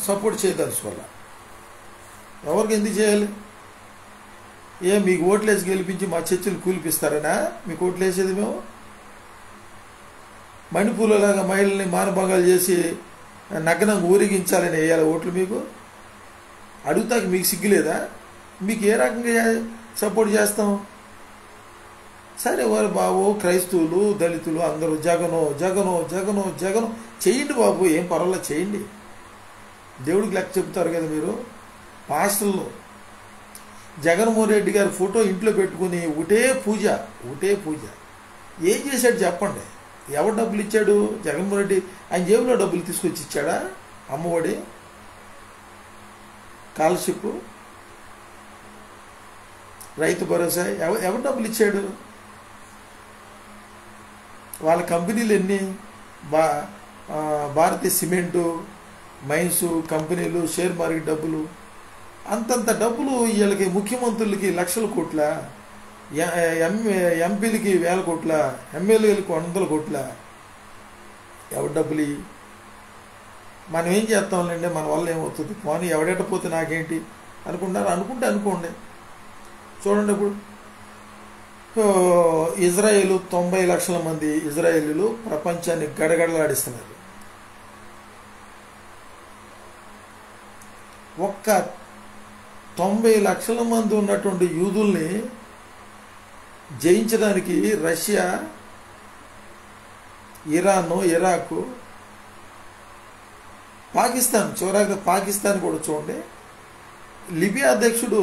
సపోర్ట్ చేయదలుచుకోవాలా? ఎవరికి ఎందుకు చేయాలి? మీకు ఓట్లేసి గెలిపించి మా చర్చలు కూలిపిస్తారనా మీకు ఓట్లు వేసేది? మేము మణిపూర్లాగా మహిళల్ని మానభంగాలు చేసి నగ్నంగా ఊరేగించాలని వేయాలి ఓట్లు మీకు? అడుగుతాకి మీకు సిగ్గులేదా? మీకు ఏ రకంగా సపోర్ట్ చేస్తాం? సరే వారు బాబు క్రైస్తవులు, దళితులు అందరూ జగను జగను జగను జగను చేయండి బాబు, ఏం పర్వాలేదు చేయండి. దేవుడికి లెక్క చెప్తారు కదా మీరు. పాస్టర్లు జగన్మోహన్ రెడ్డి గారి ఫోటో ఇంట్లో పెట్టుకుని ఒకటే పూజ. ఏం చేశాడు చెప్పండి? ఎవరు డబ్బులు ఇచ్చాడు? జగన్మోహన్ రెడ్డి ఆయన జేబులో డబ్బులు తీసుకొచ్చి ఇచ్చాడా? అమ్మఒడి, స్కాలర్షిప్, రైతు భరోసా ఎవరు డబ్బులు ఇచ్చాడు? వాళ్ళ కంపెనీలు ఎన్ని? భారతీయ సిమెంటు, మైన్స్ కంపెనీలు, షేర్ మార్కెట్ డబ్బులు, అంతంత డబ్బులు వీళ్ళకి ముఖ్యమంత్రులకి లక్షల కోట్ల, ఎంపీలకి 1000 కోట్ల, ఎమ్మెల్యేలకు 100 కోట్ల. ఎవరి డబ్బులు? మనం ఏం చేస్తాంలేండి, మన వల్ల ఏమవుతుంది, పోనీ ఎవడెట్టపోతే నాకేంటి అనుకుంటున్నారు. అనుకోండి. చూడండి, ఇప్పుడు ఇజ్రాయేలు 90 లక్షల మంది ఇజ్రాయేలీలు ప్రపంచాన్ని గడగడలాడిస్తున్నారు. ఒక్క 90 లక్షల మంది ఉన్నటువంటి యూదుల్ని జయించడానికి రష్యా, ఇరాన్, ఇరాక్, పాకిస్తాన్, చివరికి పాకిస్తాన్ కూడా చూడండి. లిబియా అధ్యక్షుడు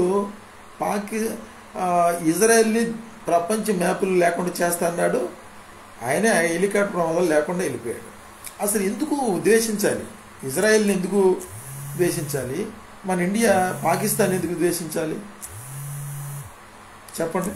ఇజ్రాయెల్ని ప్రపంచ మ్యాపులు లేకుండా చేస్తా అన్నాడు. ఆయనే హెలికాప్టర్ ప్రమాదాలు లేకుండా వెళ్ళిపోయాడు. అసలు ఎందుకు ద్వేషించాలి? ఇజ్రాయెల్ని ఎందుకు ద్వేషించాలి? మన ఇండియా పాకిస్తాన్ ఎందుకు ద్వేషించాలి చెప్పండి?